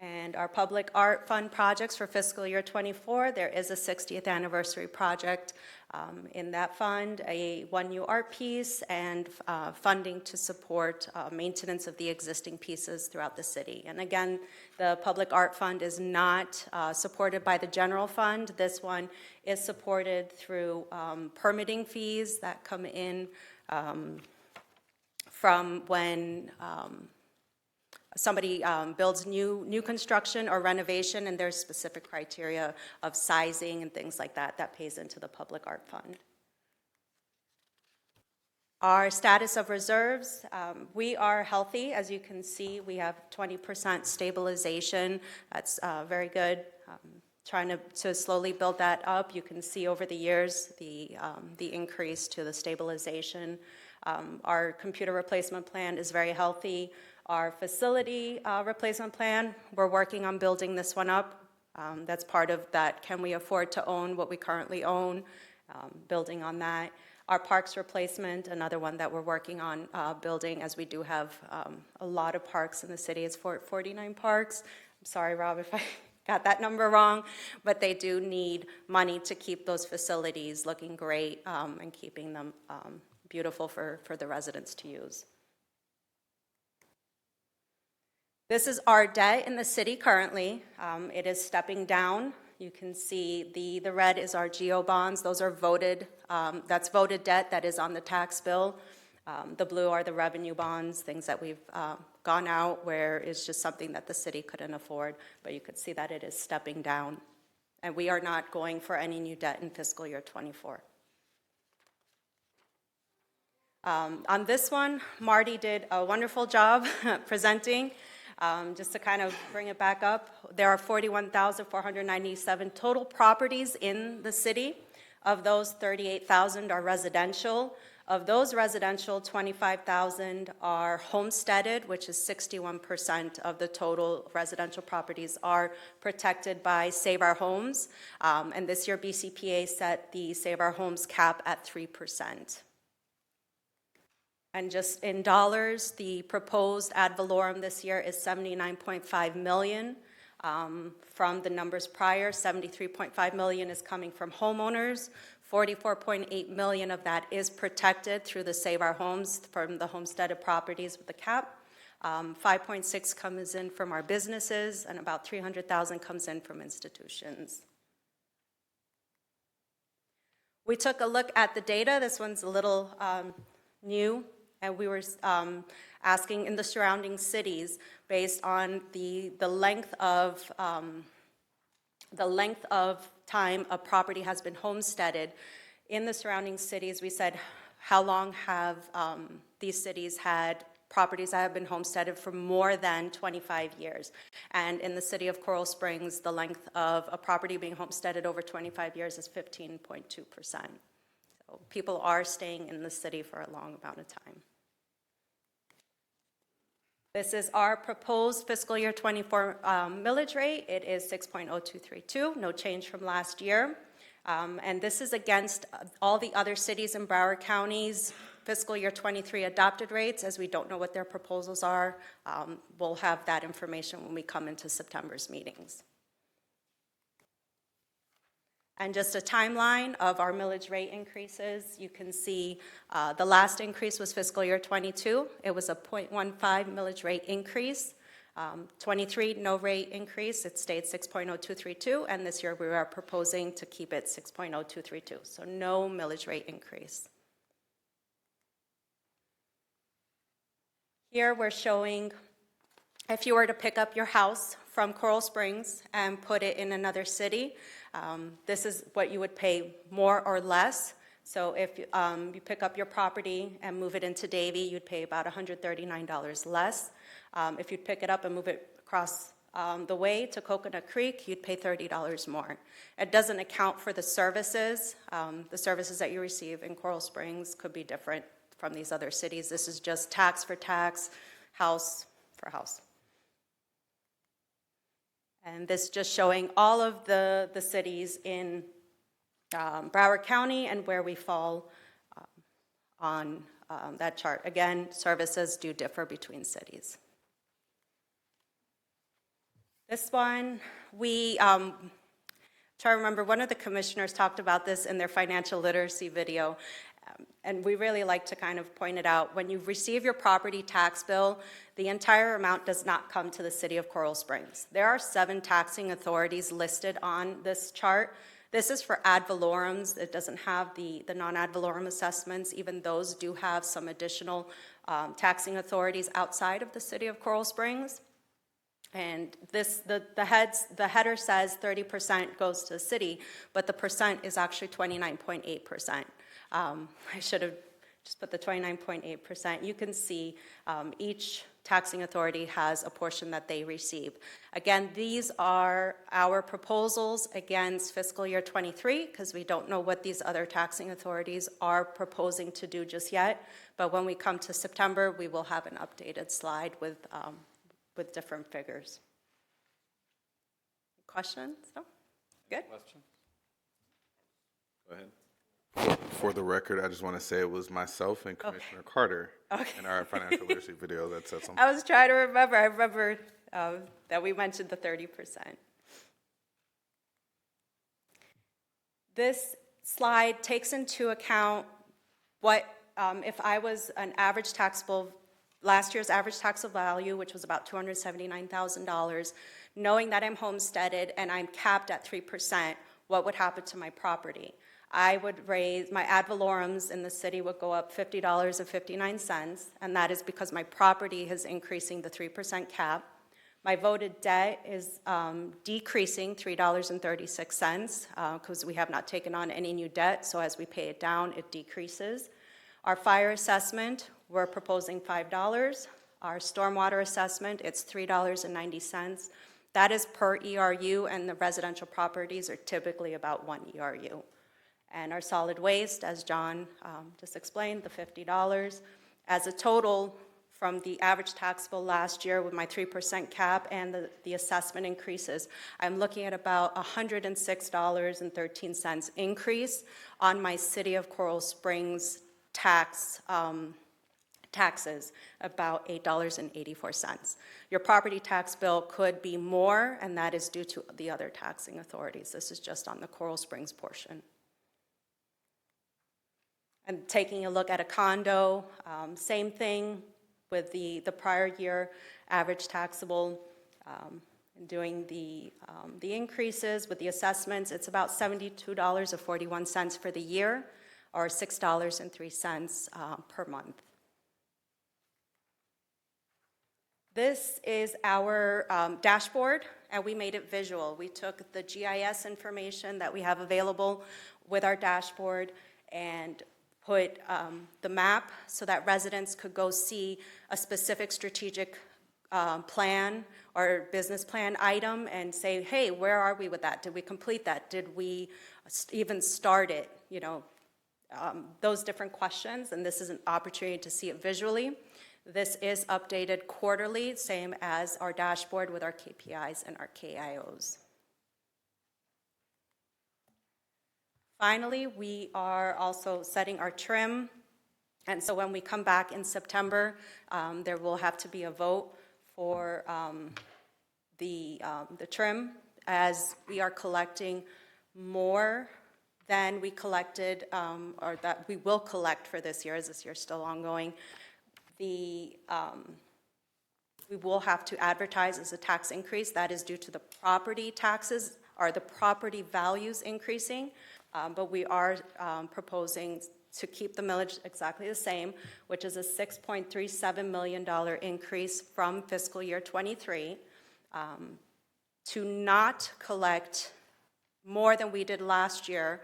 And our public art fund projects for fiscal year 24, there is a 60th anniversary project in that fund, one new art piece, and funding to support maintenance of the existing pieces throughout the city. And again, the public art fund is not supported by the general fund. This one is supported through permitting fees that come in from when somebody builds new construction or renovation, and there's specific criteria of sizing and things like that that pays into the Public Art Fund. Our status of reserves, we are healthy. As you can see, we have 20% stabilization. That's very good. Trying to slowly build that up. You can see over the years the increase to the stabilization. Our computer replacement plan is very healthy. Our facility replacement plan, we're working on building this one up. That's part of that. Can we afford to own what we currently own? Building on that. Our parks replacement, another one that we're working on building, as we do have a lot of parks in the city. It's 49 parks. I'm sorry, Rob, if I got that number wrong, but they do need money to keep those facilities looking great and keeping them beautiful for the residents to use. This is our debt in the city currently. It is stepping down. You can see the red is our GO bonds. Those are voted, that's voted debt that is on the tax bill. The blue are the revenue bonds, things that we've gone out where it's just something that the city couldn't afford, but you could see that it is stepping down. And we are not going for any new debt in fiscal year 24. On this one, Marty did a wonderful job presenting. Just to kind of bring it back up, there are 41,497 total properties in the city. Of those, 38,000 are residential. Of those residential, 25,000 are homesteaded, which is 61% of the total residential properties are protected by Save Our Homes. And this year, BCPA set the Save Our Homes cap at 3%. And just in dollars, the proposed ad valorem this year is $79.5 million. From the numbers prior, $73.5 million is coming from homeowners. $44.8 million of that is protected through the Save Our Homes from the homesteaded properties with the cap. 5.6 comes in from our businesses, and about 300,000 comes in from institutions. We took a look at the data. This one's a little new. And we were asking in the surrounding cities based on the length of time a property has been homesteaded. In the surrounding cities, we said, how long have these cities had properties that have been homesteaded for more than 25 years? And in the city of Coral Springs, the length of a property being homesteaded over 25 years is 15.2%. So people are staying in the city for a long amount of time. This is our proposed fiscal year 24 millage rate. It is 6.0232, no change from last year. And this is against all the other cities in Broward County's fiscal year 23 adopted rates, as we don't know what their proposals are. We'll have that information when we come into September's meetings. And just a timeline of our millage rate increases. You can see the last increase was fiscal year 22. It was a 0.15 millage rate increase. 23, no rate increase. It stayed 6.0232, and this year we are proposing to keep it 6.0232. So no millage rate increase. Here we're showing if you were to pick up your house from Coral Springs and put it in another city, this is what you would pay more or less. So if you pick up your property and move it into Davie, you'd pay about $139 less. If you'd pick it up and move it across the way to Coconut Creek, you'd pay $30 more. It doesn't account for the services. The services that you receive in Coral Springs could be different from these other cities. This is just tax for tax, house for house. And this just showing all of the cities in Broward County and where we fall on that chart. Again, services do differ between cities. This one, we try to remember, one of the commissioners talked about this in their financial literacy video, and we really like to kind of point it out. When you receive your property tax bill, the entire amount does not come to the city of Coral Springs. There are 7 taxing authorities listed on this chart. This is for ad valorems. It doesn't have the non-ad valorem assessments. Even those do have some additional taxing authorities outside of the city of Coral Springs. And the header says 30% goes to the city, but the percent is actually 29.8%. I should have just put the 29.8%. You can see each taxing authority has a portion that they receive. Again, these are our proposals against fiscal year 23, because we don't know what these other taxing authorities are proposing to do just yet. But when we come to September, we will have an updated slide with different figures. Questions? No? Good? Question? Go ahead. For the record, I just want to say it was myself and Commissioner Carter in our financial literacy video that said something. I was trying to remember. I remember that we mentioned the 30%. This slide takes into account what, if I was an average taxable, last year's average taxable value, which was about $279,000, knowing that I'm homesteaded and I'm capped at 3%, what would happen to my property? I would raise, my ad valorems in the city would go up $50.59, and that is because my property is increasing the 3% cap. My voted debt is decreasing $3.36 because we have not taken on any new debt, so as we pay it down, it decreases. Our fire assessment, we're proposing $5. Our stormwater assessment, it's $3.90. That is per ERU, and the residential properties are typically about 1 ERU. And our solid waste, as John just explained, the $50. As a total, from the average taxable last year with my 3% cap and the assessment increases, I'm looking at about $106.13 increase on my City of Coral Springs taxes, about $8.84. Your property tax bill could be more, and that is due to the other taxing authorities. This is just on the Coral Springs portion. And taking a look at a condo, same thing with the prior year average taxable, and doing the increases with the assessments, it's about $72.41 for the year, or $6.03 per month. This is our dashboard, and we made it visual. We took the GIS information that we have available with our dashboard and put the map so that residents could go see a specific strategic plan or business plan item and say, hey, where are we with that? Did we complete that? Did we even start it? You know, those different questions, and this is an opportunity to see it visually. This is updated quarterly, same as our dashboard with our KPIs and our KIOs. Finally, we are also setting our trim, and so when we come back in September, there will have to be a vote for the trim, as we are collecting more than we collected, or that we will collect for this year, as this year is still ongoing. We will have to advertise as a tax increase. That is due to the property taxes, or the property values increasing. But we are proposing to keep the millage exactly the same, which is a $6.37 million increase from fiscal year 23, to not collect more than we did last year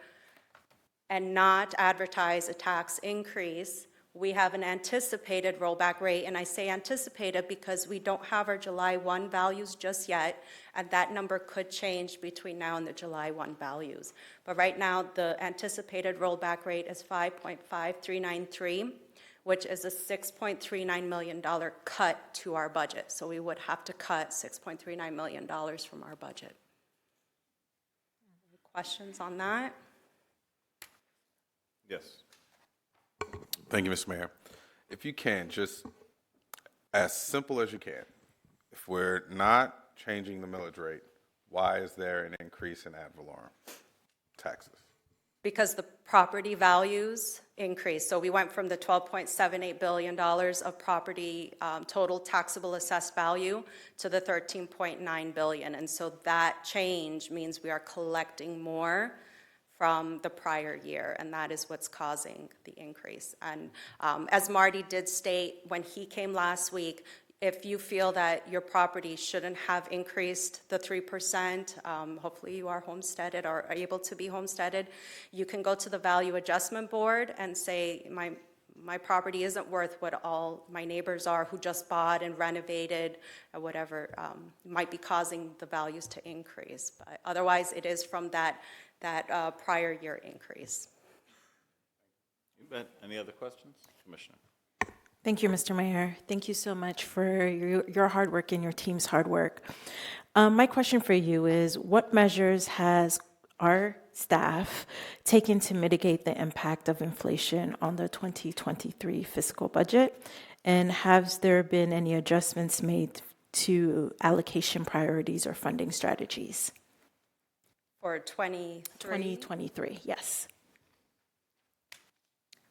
and not advertise a tax increase. We have an anticipated rollback rate, and I say anticipated because we don't have our July 1 values just yet, and that number could change between now and the July 1 values. But right now, the anticipated rollback rate is 5.5393, which is a $6.39 million cut to our budget. So we would have to cut $6.39 million from our budget. Any questions on that? Yes. Thank you, Mr. Mayor. If you can, just as simple as you can, if we're not changing the millage rate, why is there an increase in ad valorem taxes? Because the property values increased. So we went from the $12.78 billion of property total taxable assessed value to the $13.9 billion. And so that change means we are collecting more from the prior year, and that is what's causing the increase. And as Marty did state when he came last week, if you feel that your property shouldn't have increased the 3%, hopefully you are homesteaded or are able to be homesteaded, you can go to the Value Adjustment Board and say, my property isn't worth what all my neighbors are who just bought and renovated, or whatever might be causing the values to increase. But otherwise, it is from that prior year increase. You bet. Any other questions? Commissioner? Thank you, Mr. Mayor. Thank you so much for your hard work and your team's hard work. My question for you is, what measures has our staff taken to mitigate the impact of inflation on the 2023 fiscal budget? And has there been any adjustments made to allocation priorities or funding strategies? For 2023, yes.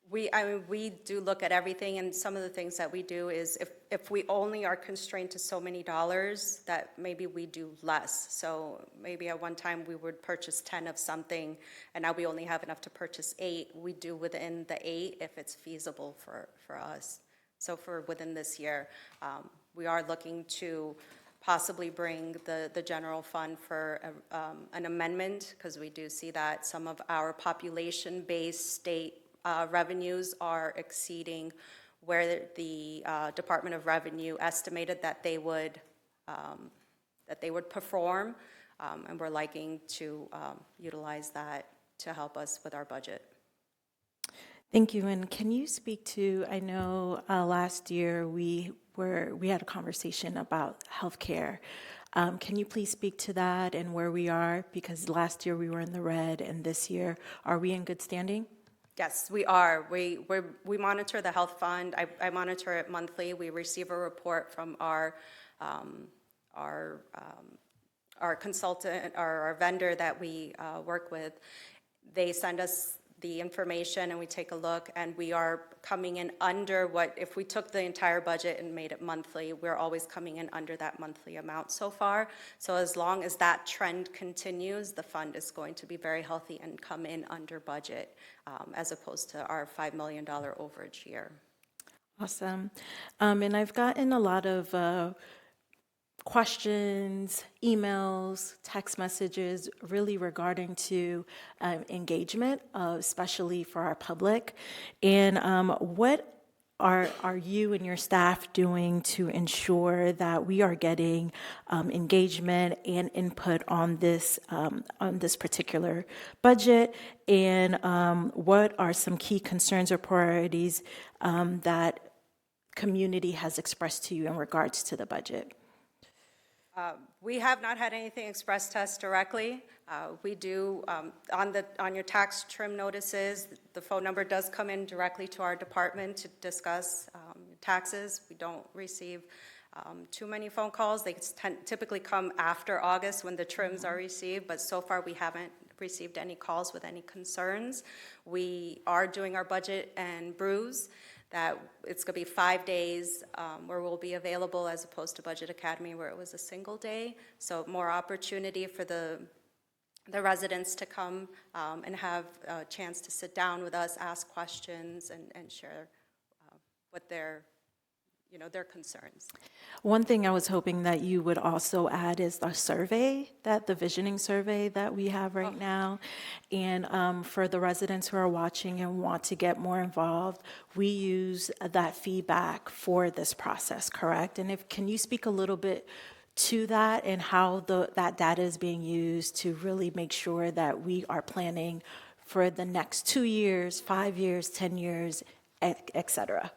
We do look at everything, and some of the things that we do is if we only are constrained to so many dollars, that maybe we do less. So maybe at one time we would purchase 10 of something, and now we only have enough to purchase 8. We do within the 8 if it's feasible for us. So for within this year, we are looking to possibly bring the general fund for an amendment, because we do see that some of our population-based state revenues are exceeding where the Department of Revenue estimated that they would perform, and we're liking to utilize that to help us with our budget. Thank you. And can you speak to, I know last year we had a conversation about healthcare. Can you please speak to that and where we are? Because last year we were in the red, and this year, are we in good standing? Yes, we are. We monitor the health fund. I monitor it monthly. We receive a report from our consultant, or our vendor that we work with. They send us the information and we take a look, and we are coming in under what, if we took the entire budget and made it monthly, we're always coming in under that monthly amount so far. So as long as that trend continues, the fund is going to be very healthy and come in under budget, as opposed to our $5 million overage year. Awesome. And I've gotten a lot of questions, emails, text messages, really regarding to engagement, especially for our public. And what are you and your staff doing to ensure that we are getting engagement and input on this particular budget? And what are some key concerns or priorities that community has expressed to you in regards to the budget? We have not had anything expressed to us directly. We do, on your tax trim notices, the phone number does come in directly to our department to discuss taxes. We don't receive too many phone calls. They typically come after August when the trims are received, but so far we haven't received any calls with any concerns. We are doing our budget and brews. That it's going to be 5 days where we'll be available, as opposed to Budget Academy where it was a single day. So more opportunity for the residents to come and have a chance to sit down with us, ask questions, and share what their concerns. One thing I was hoping that you would also add is the survey, the visioning survey that we have right now. And for the residents who are watching and want to get more involved, we use that feedback for this process, correct? And can you speak a little bit to that and how that data is being used to really make sure that we are planning for the next 2 years, 5 years, 10 years, et cetera?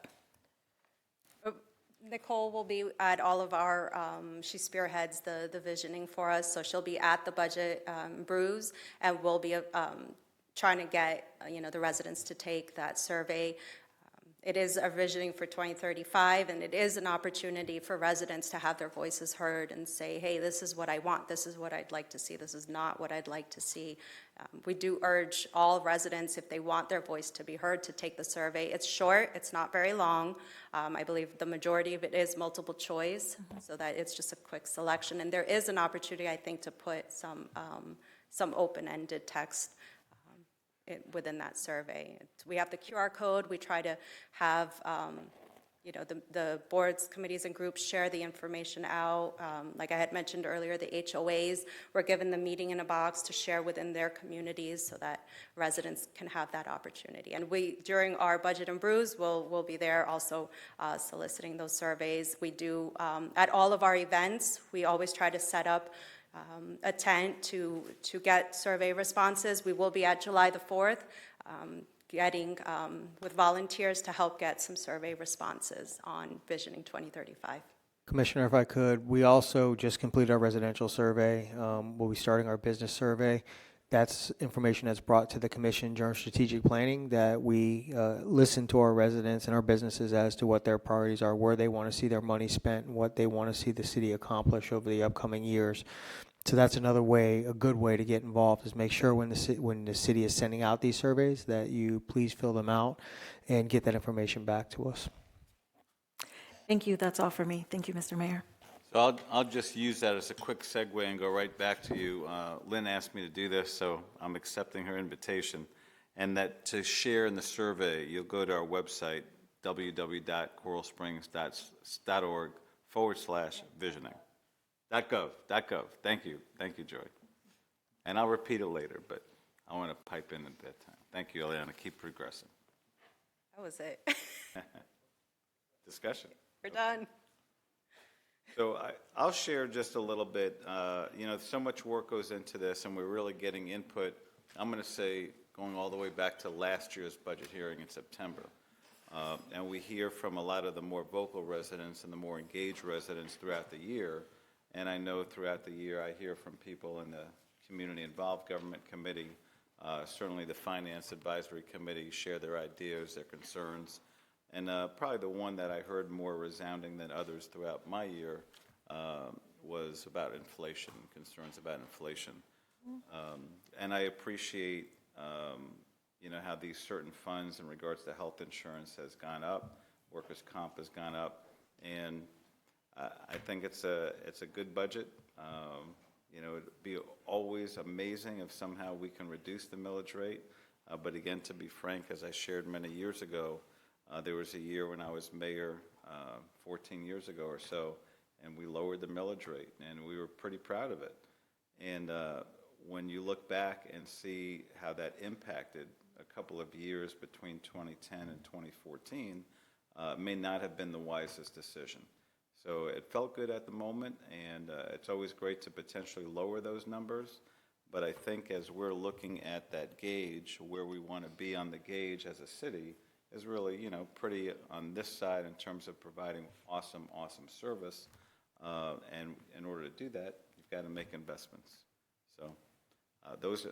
Nicole will be at all of our, she spearheads the visioning for us, so she'll be at the budget brews, and we'll be trying to get, the residents to take that survey. It is a visioning for 2035, and it is an opportunity for residents to have their voices heard and say, hey, this is what I want, this is what I'd like to see, this is not what I'd like to see. We do urge all residents, if they want their voice to be heard, to take the survey. It's short, it's not very long. I believe the majority of it is multiple choice, so that it's just a quick selection. And there is an opportunity, I think, to put some open-ended text. within that survey. We have the QR code. We try to have the boards, committees, and groups share the information out. Like I had mentioned earlier, the HOAs were given the meeting in a box to share within their communities so that residents can have that opportunity. And we, during our Budget and Brews, we'll be there also soliciting those surveys. We do, at all of our events, we always try to set up a tent to get survey responses. We will be at July the 4th. Getting with volunteers to help get some survey responses on Visioning 2035. Commissioner, if I could, we also just completed our residential survey. We'll be starting our business survey. That's information that's brought to the commission during strategic planning, that we listen to our residents and our businesses as to what their priorities are, where they want to see their money spent, and what they want to see the city accomplish over the upcoming years. So that's another way, a good way to get involved, is make sure when the city is sending out these surveys that you please fill them out and get that information back to us. Thank you. That's all for me. Thank you, Mr. Mayor. So I'll just use that as a quick segue and go right back to you. Lynn asked me to do this, so I'm accepting her invitation. And that to share in the survey, you'll go to our website, www.coralsprings.org/visioning. .gov. Thank you, Joy. And I'll repeat it later, but I want to pipe in at that time. Thank you, Eliana. Keep progressing. That was it. Discussion. We're done. So I'll share just a little bit. So much work goes into this, and we're really getting input. I'm going to say going all the way back to last year's budget hearing in September. And we hear from a lot of the more vocal residents and the more engaged residents throughout the year. And I know throughout the year I hear from people in the Community Involved Government Committee, certainly the Finance Advisory Committee share their ideas, their concerns. And probably the one that I heard more resounding than others throughout my year was about inflation, concerns about inflation. And I appreciate, how these certain funds in regards to health insurance has gone up, workers' comp has gone up, and I think it's a good budget. It'd be always amazing if somehow we can reduce the millage rate. But again, to be frank, as I shared many years ago, there was a year when I was mayor 14 years ago or so, and we lowered the millage rate, and we were pretty proud of it. And when you look back and see how that impacted a couple of years between 2010 and 2014, may not have been the wisest decision. So it felt good at the moment, and it's always great to potentially lower those numbers. But I think as we're looking at that gauge, where we want to be on the gauge as a city is really, pretty on this side in terms of providing awesome service. And in order to do that, you've got to make investments. So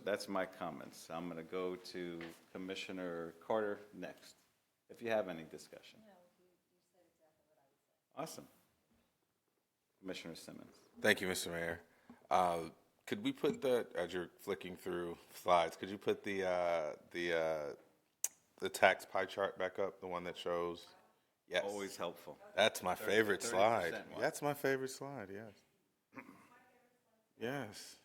that's my comments. I'm going to go to Commissioner Carter next, if you have any discussion. Awesome. Commissioner Simmons. Thank you, Mr. Mayor. Could we put as you're flicking through slides, could you put the tax pie chart back up, the one that shows? Yes. Always helpful. That's my favorite 30% slide. one. That's my favorite slide, yes. Yes.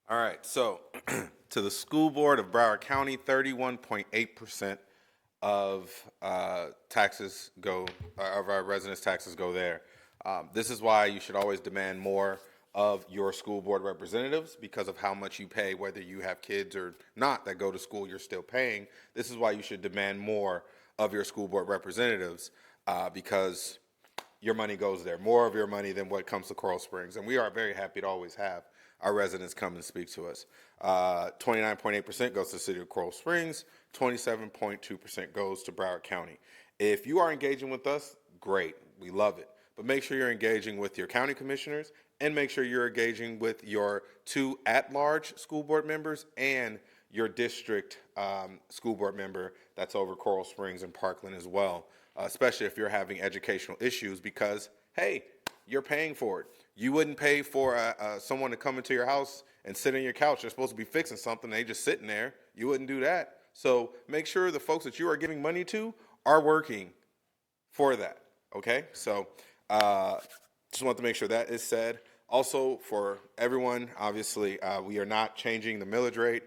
All right, so to the school board of Broward County, 31.8% of taxes go, of our residents' taxes go there. This is why you should always demand more of your school board representatives, because of how much you pay, whether you have kids or not that go to school, you're still paying. This is why you should demand more of your school board representatives, because your money goes there, more of your money than what comes to Coral Springs. And we are very happy to always have our residents come and speak to us. 29.8% goes to the city of Coral Springs, 27.2% goes to Broward County. If you are engaging with us, great, we love it. But make sure you're engaging with your county commissioners, and make sure you're engaging with your 2 at-large school board members and your district school board member that's over Coral Springs and Parkland as well, especially if you're having educational issues, because, hey, you're paying for it. You wouldn't pay for someone to come into your house and sit on your couch. They're supposed to be fixing something. They just sitting there. You wouldn't do that. So make sure the folks that you are giving money to are working for that, okay? So just want to make sure that is said. Also, for everyone, obviously, we are not changing the millage rate.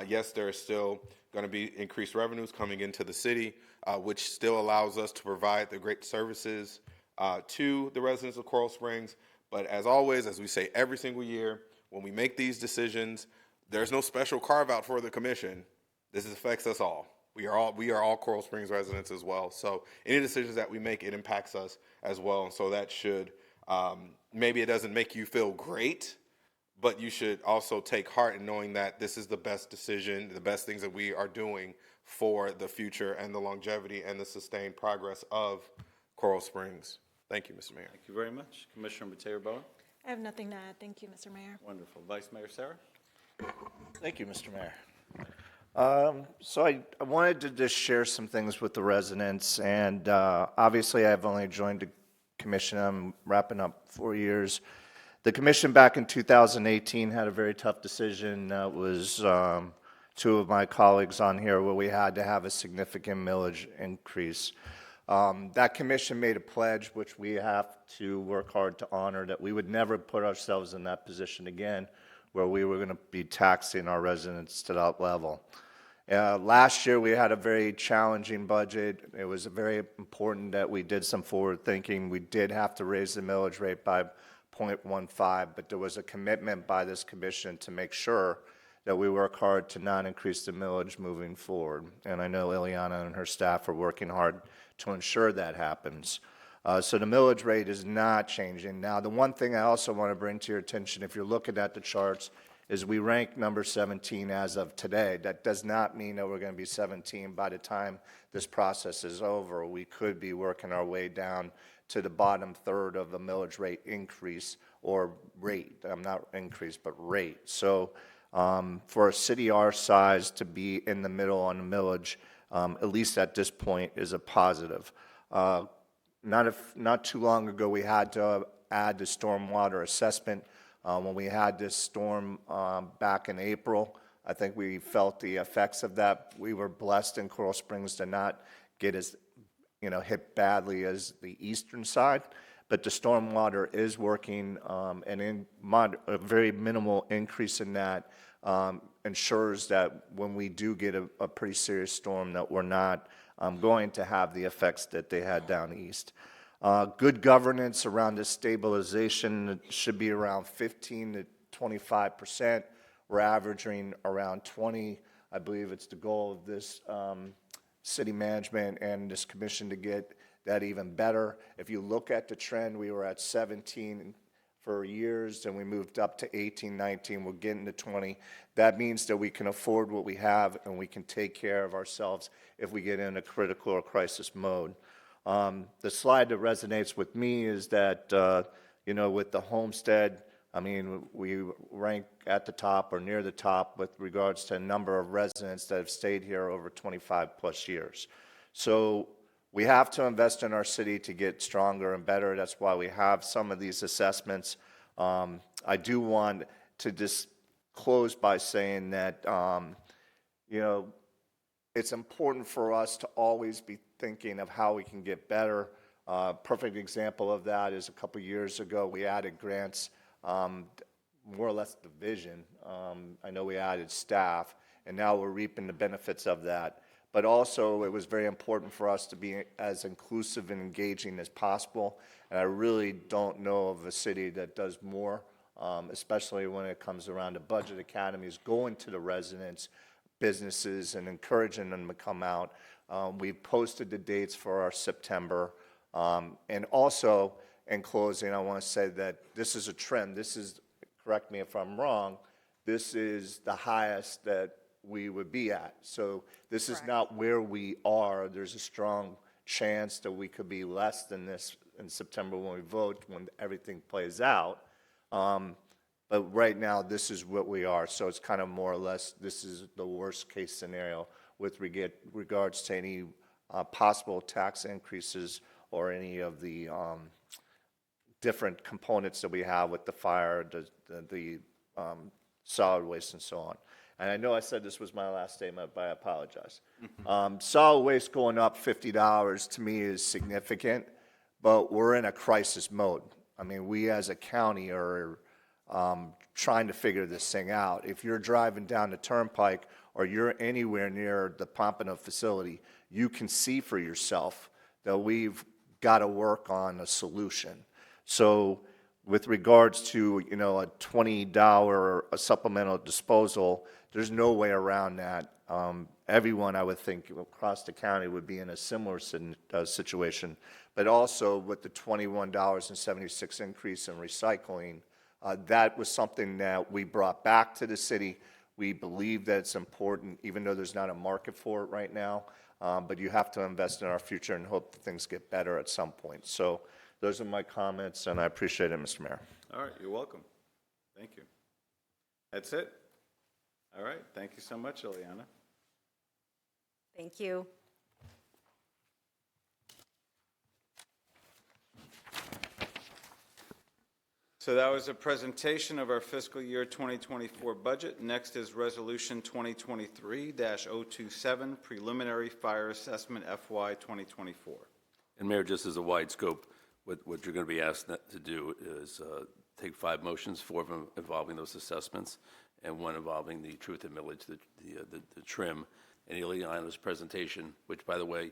Yes, there is still going to be increased revenues coming into the city, which still allows us to provide the great services to the residents of Coral Springs. But as always, as we say every single year, when we make these decisions, there's no special carve-out for the commission. This affects us all. We are all Coral Springs residents as well. So any decisions that we make, it impacts us as well. And so that should, maybe it doesn't make you feel great, but you should also take heart in knowing that this is the best decision, the best things that we are doing for the future and the longevity and the sustained progress of Coral Springs. Thank you, Mr. Mayor. Thank you very much. Commissioner Mateo Boa. I have nothing to add. Thank you, Mr. Mayor. Wonderful. Vice Mayor Sarah. Thank you, Mr. Mayor. So I wanted to just share some things with the residents, and obviously I've only joined the commission. I'm wrapping up 4 years. The commission back in 2018 had a very tough decision. That was two of my colleagues on here where we had to have a significant millage increase. That commission made a pledge, which we have to work hard to honor, that we would never put ourselves in that position again, where we were going to be taxing our residents to that level. Last year, we had a very challenging budget. It was very important that we did some forward thinking. We did have to raise the millage rate by 0.15, but there was a commitment by this commission to make sure that we work hard to not increase the millage moving forward. And I know Ileana and her staff are working hard to ensure that happens. So the millage rate is not changing. Now, the one thing I also want to bring to your attention, if you're looking at the charts, is we rank number 17 as of today. That does not mean that we're going to be 17 by the time this process is over. We could be working our way down to the bottom third of the millage rate increase or rate. Not increase, but rate. So for a city our size to be in the middle on the millage, at least at this point, is a positive. Not too long ago, we had to add the stormwater assessment. When we had this storm back in April, I think we felt the effects of that. We were blessed in Coral Springs to not get as hit badly as the eastern side, but the stormwater is working, and a very minimal increase in that ensures that when we do get a pretty serious storm, that we're not going to have the effects that they had down east. Good governance around this stabilization should be around 15 to 25%. We're averaging around 20. I believe it's the goal of this city management and this commission to get that even better. If you look at the trend, we were at 17 for years, and we moved up to 18, 19. We're getting to 20. That means that we can afford what we have, and we can take care of ourselves if we get in a critical or crisis mode. The slide that resonates with me is that, with the homestead, we rank at the top or near the top with regards to a number of residents that have stayed here over 25 plus years. So we have to invest in our city to get stronger and better. That's why we have some of these assessments. I do want to just close by saying that, it's important for us to always be thinking of how we can get better. Perfect example of that is a couple years ago, we added grants, more or less division. I know we added staff, and now we're reaping the benefits of that. But also, it was very important for us to be as inclusive and engaging as possible. And I really don't know of a city that does more, especially when it comes around to budget academies, going to the residents, businesses, and encouraging them to come out. We've posted the dates for our September. And also, in closing, I want to say that this is a trend. This is, correct me if I'm wrong, this is the highest that we would be at. So this is not where we are. There's a strong chance that we could be less than this in September when we vote, when everything plays out. But right now, this is what we are. So it's kind of more or less, this is the worst case scenario with regards to any possible tax increases or any of the different components that we have with the fire, the solid waste, and so on. And I know I said this was my last statement, but I apologize. Solid waste going up $50 to me is significant, but we're in a crisis mode. We as a county are trying to figure this thing out. If you're driving down the Turnpike or you're anywhere near the Pompano facility, you can see for yourself that we've got to work on a solution. So with regards to, you know, a $20 supplemental disposal, there's no way around that. Everyone, I would think, across the county would be in a similar situation. But also with the $21.76 increase in recycling, that was something that we brought back to the city. We believe that it's important, even though there's not a market for it right now. But you have to invest in our future and hope that things get better at some point. So those are my comments, and I appreciate it, Mr. Mayor. All right, you're welcome. Thank you. That's it? All right, thank you so much, Ileana. Thank you. So that was a presentation of our fiscal year 2024 budget. Next is Resolution 2023-027, Preliminary Fire Assessment FY 2024. And Mayor, just as a wide scope, what you're going to be asked to do is take 5 motions, 4 of them involving those assessments, and 1 involving the truth and millage, the trim. And Ileana's presentation, which, by the way,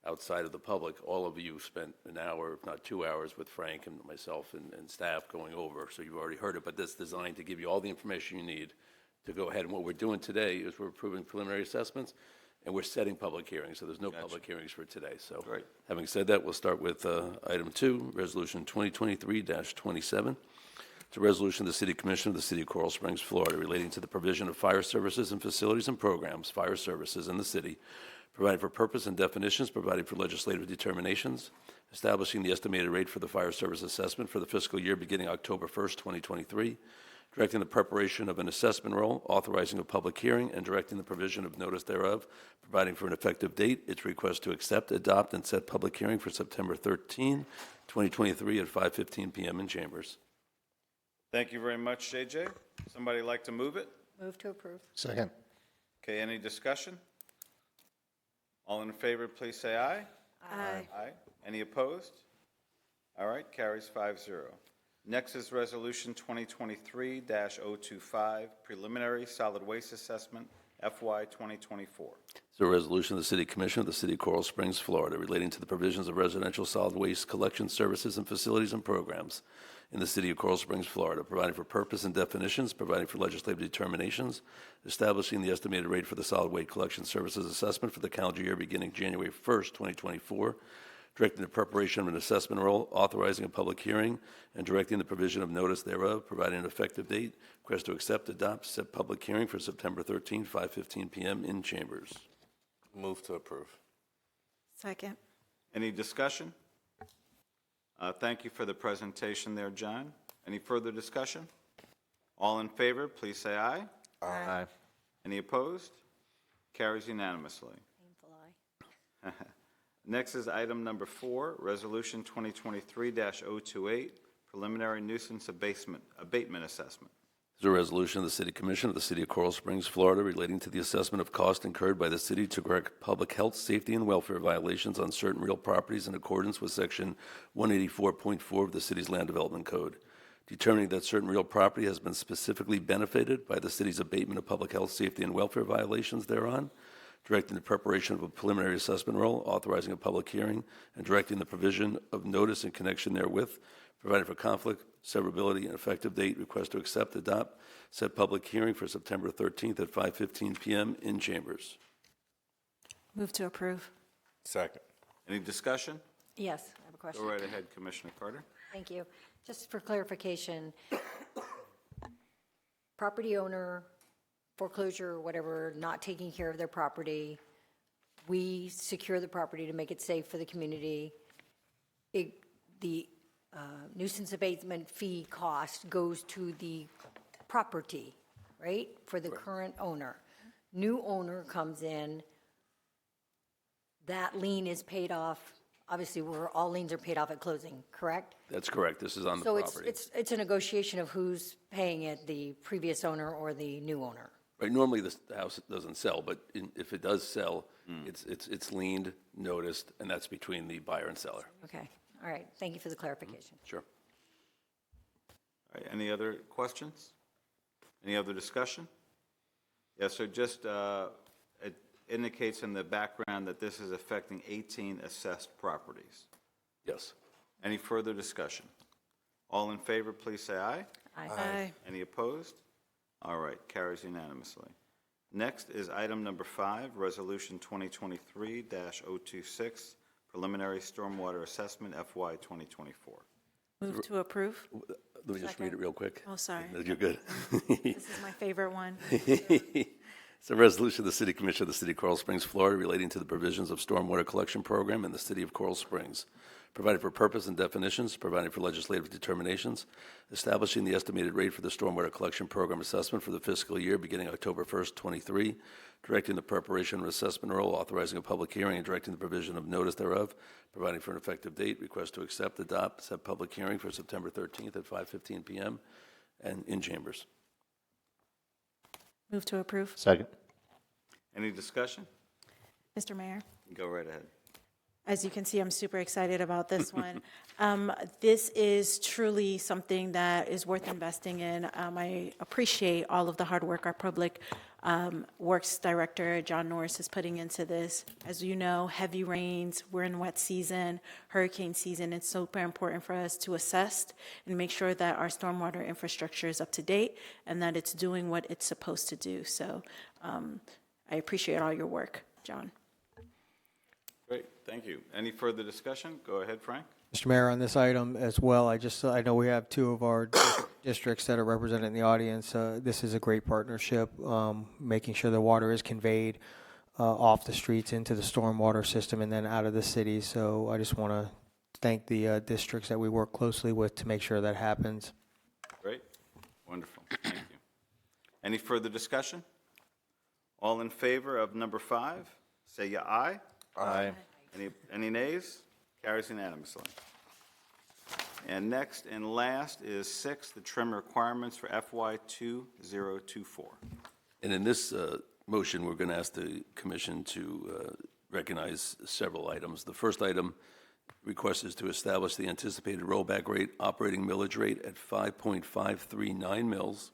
outside of the public, all of you spent an hour, if not 2 hours, with Frank and myself and staff going over, so you've already heard it, but that's designed to give you all the information you need to go ahead. And what we're doing today is we're approving preliminary assessments, and we're setting public hearings, so there's no public hearings for today. So Right. Having said that, we'll start with item 2, Resolution 2023-27. It's a resolution of the City Commission of the City of Coral Springs, Florida, relating to the provision of fire services and facilities and programs, fire services in the city, providing for purpose and definitions, providing for legislative determinations, establishing the estimated rate for the fire service assessment for the fiscal year beginning October 1st, 2023, directing the preparation of an assessment roll, authorizing a public hearing, and directing the provision of notice thereof, providing for an effective date. Its request to accept, adopt, and set public hearing for September 13, 2023 at 5:15 p.m. in chambers. Thank you very much, JJ. Somebody like to move it? Move to approve. Second. Okay, any discussion? All in favor, please say aye. Aye. Aye. Any opposed? All right, carries 5-0. Next is Resolution 2023-025, Preliminary Solid Waste Assessment, FY 2024. It's a resolution of the City Commission of the City of Coral Springs, Florida, relating to the provisions of residential solid waste collection services and facilities and programs in the City of Coral Springs, Florida, providing for purpose and definitions, providing for legislative determinations, establishing the estimated rate for the solid waste collection services assessment for the calendar year beginning January 1st, 2024, directing the preparation of an assessment roll, authorizing a public hearing, and directing the provision of notice thereof, providing an effective date. Request to accept, adopt, set public hearing for September 13, 5:15 p.m. in chambers. Move to approve. Second. Any discussion? Thank you for the presentation there, John. Any further discussion? All in favor, please say aye. Aye. Any opposed? Carries unanimously. Painful eye. Next is item number 4, Resolution 2023-028, Preliminary Nuisance Abatement Assessment. There's a resolution of the City Commission of the City of Coral Springs, Florida, relating to the assessment of cost incurred by the city to correct public health, safety, and welfare violations on certain real properties in accordance with Section 184.4 of the city's Land Development Code, determining that certain real property has been specifically benefited by the city's abatement of public health, safety, and welfare violations thereon, directing the preparation of a preliminary assessment roll, authorizing a public hearing, and directing the provision of notice in connection therewith, providing for conflict, severability, and effective date. Request to accept, adopt, set public hearing for September 13th at 5:15 p.m. in chambers. Move to approve. Second. Any discussion? Yes, I have a question. Go right ahead, Commissioner Carter. Thank you. Just for clarification, property owner, foreclosure, whatever, not taking care of their property, we secure the property to make it safe for the community. The nuisance abatement fee cost goes to the property, right, for the current owner. New owner comes in, that lien is paid off. Obviously, all liens are paid off at closing, correct? That's correct. This is on the So property. it's a negotiation of who's paying it, the previous owner or the new owner? Right, normally the house doesn't sell, but if it does sell, it's liened, noticed, and that's between the buyer and seller. Okay, all right, thank you for the clarification. Sure. right, any other questions? Any other discussion? Yeah, so just, it indicates in the background that this is affecting 18 assessed properties. Yes. Any further discussion? All in favor, please say aye. Aye. Any opposed? All right, carries unanimously. Next is item number 5, Resolution 2023-026, Preliminary Stormwater Assessment FY 2024. Move to approve. Let me just read it real quick. Oh, sorry. No, you're good. This is my favorite one. It's a resolution of the City Commission of the City of Coral Springs, Florida, relating to the provisions of stormwater collection program in the City of Coral Springs, providing for purpose and definitions, providing for legislative determinations, establishing the estimated rate for the stormwater collection program assessment for the fiscal year beginning October 1st, 23, directing the preparation of an assessment roll, authorizing a public hearing, and directing the provision of notice thereof, providing for an effective date, request to accept, adopt, set public hearing for September 13th at 5:15 p.m. and in chambers. Move to approve. Second. Any discussion? Mr. Mayor? Go right ahead. As you can see, I'm super excited about this one. This is truly something that is worth investing in. I appreciate all of the hard work our Public Works Director, John Norris, is putting into this. As you know, heavy rains, we're in wet season, hurricane season. It's super important for us to assess and make sure that our stormwater infrastructure is up to date and that it's doing what it's supposed to do. So I appreciate all your work, John. Great, thank you. Any further discussion? Go ahead, Frank. Mr. Mayor, on this item as well, I know we have two of our districts that are represented in the audience. This is a great partnership, making sure the water is conveyed off the streets into the stormwater system and then out of the city. So I just want to thank the districts that we work closely with to make sure that happens. Great, wonderful, thank you. Any further discussion? All in favor of number 5, say ya aye. Aye. Any nays? Carries unanimously. And next and last is 6, the trim requirements for FY 2024. And in this motion, we're going to ask the commission to recognize several items. The first item request is to establish the anticipated rollback rate, operating millage rate at 5.539 mils,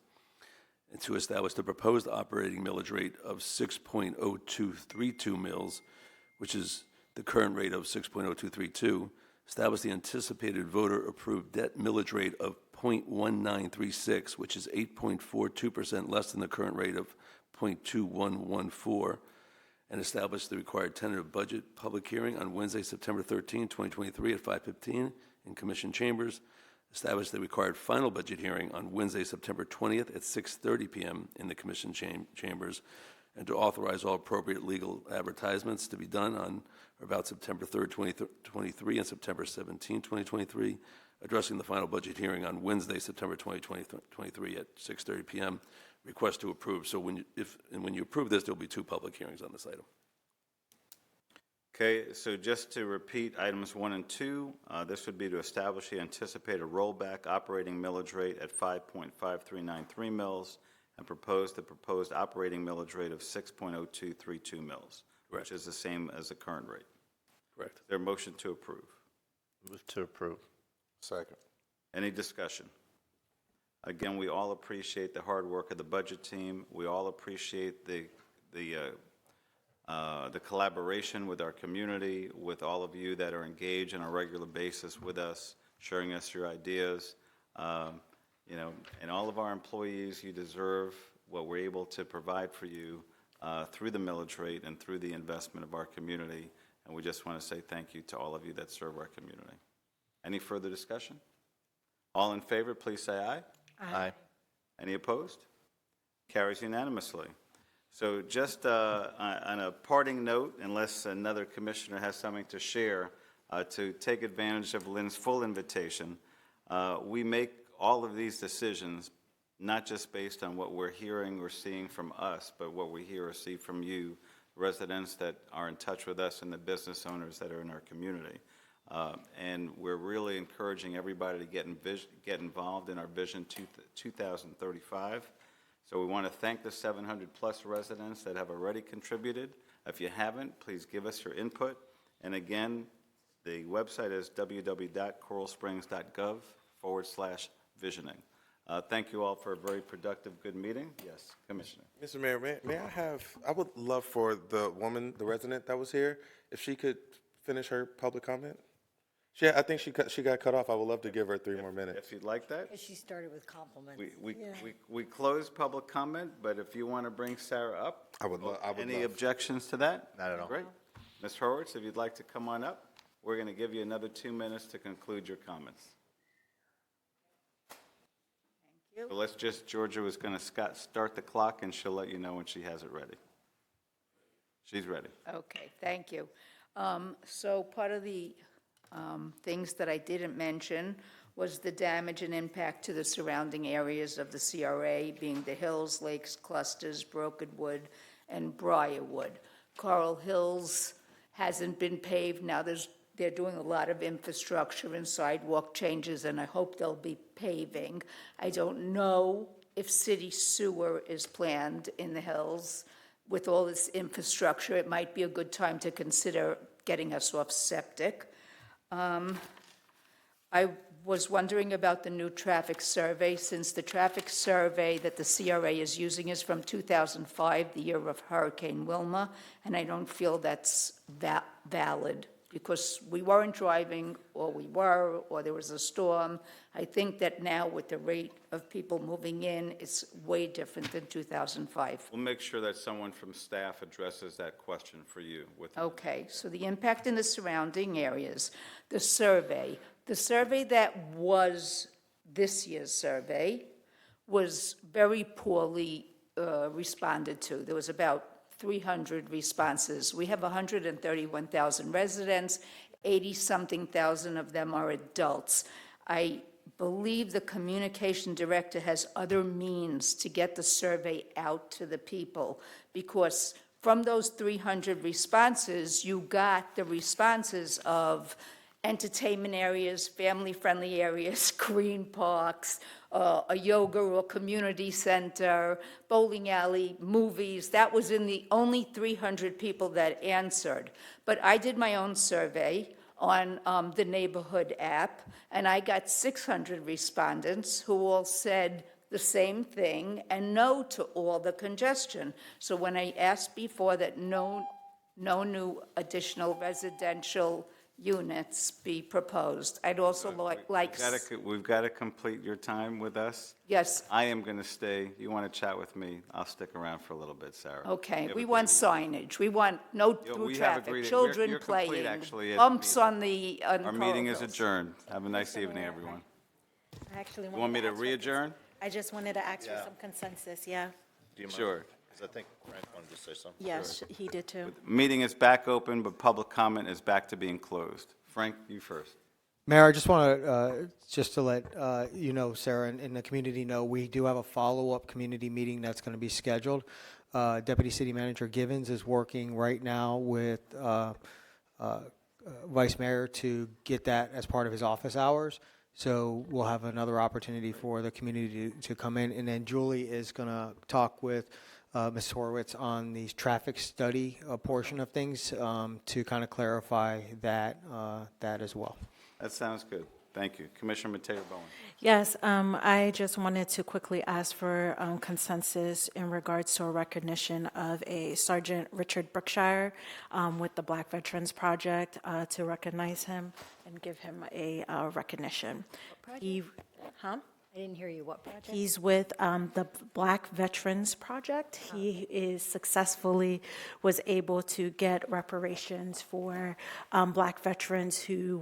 and to establish the proposed operating millage rate of 6.0232 mils, which is the current rate of 6.0232, establish the anticipated voter-approved debt millage rate of 0.1936, which is 8.42% less than the current rate of 0.2114, and establish the required tentative budget public hearing on Wednesday, September 13, 2023 at 5:15 in Commission chambers. Establish the required final budget hearing on Wednesday, September 20th at 6:30 p.m. in the Commission chambers, and to authorize all appropriate legal advertisements to be done on or about September 3rd, 2023 and September 17, 2023, addressing the final budget hearing on Wednesday, September 2023 at 6:30 p.m. Request to approve. So when you approve this, there'll be 2 public hearings on this item. Okay, so just to repeat items 1 and 2, this would be to establish the anticipated rollback operating millage rate at 5.5393 mils and propose the proposed operating millage rate of 6.0232 mils, Correct. which is the same as the current rate. Correct. Is there a motion to approve? Move to approve. Second. Any discussion? Again, we all appreciate the hard work of the budget team. We all appreciate the collaboration with our community, with all of you that are engaged on a regular basis with us, sharing us your ideas. And all of our employees, you deserve what we're able to provide for you through the millage rate and through the investment of our community. And we just want to say thank you to all of you that serve our community. Any further discussion? All in favor, please say aye. Aye. Any opposed? Carries unanimously. So just on a parting note, unless another commissioner has something to share, to take advantage of Lynn's full invitation, we make all of these decisions not just based on what we're hearing or seeing from us, but what we hear or see from you, residents that are in touch with us and the business owners that are in our community. And we're really encouraging everybody to get involved in our Vision 2035. So we want to thank the 700-plus residents that have already contributed. If you haven't, please give us your input. And again, the website is www.coralsprings.gov/visioning. Thank you all for a very productive, good meeting. Yes, Commissioner. Mr. Mayor, I would love for the woman, the resident that was here, if she could finish her public comment? I think she got cut off. I would love to give her 3 more minutes. If you'd like that. She started with compliments. We closed public comment, but if you want to bring Sarah up. I would Any love. objections to that? Not at all. Great. Ms. Horowitz, if you'd like to come on up, we're going to give you another 2 minutes to conclude your comments. you. So let's just, Georgia was going to start the clock, and she'll let you know when she has it ready. She's ready. Okay, thank you. So part of the things that I didn't mention was the damage and impact to the surrounding areas of the CRA, being the Hills, Lakes, Clusters, Brokenwood, and Briarwood. Coral Hills hasn't been paved. Now they're doing a lot of infrastructure and sidewalk changes, and I hope they'll be paving. I don't know if city sewer is planned in the Hills. With all this infrastructure, it might be a good time to consider getting us off septic. I was wondering about the new traffic survey, since the traffic survey that the CRA is using is from 2005, the year of Hurricane Wilma, and I don't feel that's valid, because we weren't driving, or we were, or there was a storm. I think that now with the rate of people moving in, it's way different than 2005. We'll make sure that someone from staff addresses that question for you. Okay, so the impact in the surrounding areas, the survey that was this year's survey was very poorly responded to. There was about 300 responses. We have 131,000 residents, 80-something thousand of them are adults. I believe the communication director has other means to get the survey out to the people, because from those 300 responses, you got the responses of entertainment areas, family-friendly areas, green parks, a yoga or community center, bowling alley, movies. That was in the only 300 people that answered. But I did my own survey on the neighborhood app, and I got 600 respondents who all said the same thing and no to all the congestion. So when I asked before that no new additional residential units be proposed, I'd also like. We've got to complete your time with us. Yes, I am going to stay. You want to chat with me? I'll stick around for a little bit, Sarah. okay, have we agreed. want signage, we want no through we have traffic, agreed. children You're complete, playing, actually, at bumps the- on the. Our meeting is adjourned. Have a nice evening, everyone. I actually You want me to re-adjourn? I just wanted to ask for Yeah. some consensus, yeah. Do you mind? Sure. Because I think Frank wanted to say something. Yes, he did too. Meeting is back open, but public comment is back to being closed. Frank, you first. Mayor, I just want to, just to let you know, Sarah, and the community know, we do have a follow-up community meeting that's going to be scheduled. Deputy City Manager Givens is working right now with Vice Mayor to get that as part of his office hours. So we'll have another opportunity for the community to come in. And then Julie is going to talk with Ms. Horowitz on the traffic study portion of things to kind of clarify that as well. That sounds good. Thank you. Commissioner Mateo Bowen. Yes, I just wanted to quickly ask for consensus in regards to a recognition of a Sergeant Richard Brookshire with the Black Veterans Project to recognize him and give him a recognition. I didn't hear you. What project? He's with the Black Veterans Project. He is successfully was able to get reparations for Black veterans who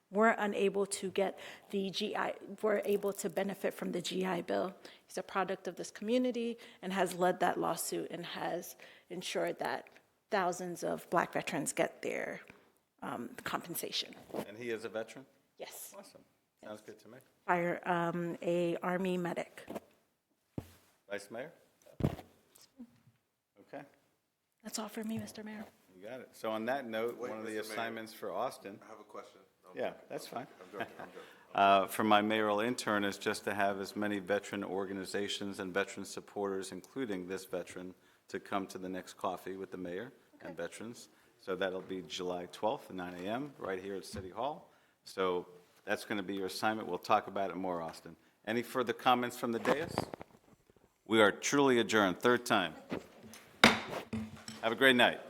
were unable to get the GI, were able to benefit from the GI Bill. He's a product of this community and has led that lawsuit and has ensured that thousands of Black veterans get their compensation. And he is a veteran? Yes. Awesome. Sounds good to me. Fire, a Army medic. Vice Mayor? Okay, That's all for me, Mr. Mayor. you got it. So on that note, one of the Mr. Mayor. assignments for Austin, I have a question. yeah, that's fine. I'm joking. For my mayoral intern is just to have as many veteran organizations and veteran supporters, including this veteran, to come to the next coffee with the mayor and veterans. So that'll be July 12th at 9 a.m. right here at City Hall. So That's going to be your assignment. We'll talk about it more, Austin. Any further comments from the dais? We are truly adjourned, third time. Have a great night.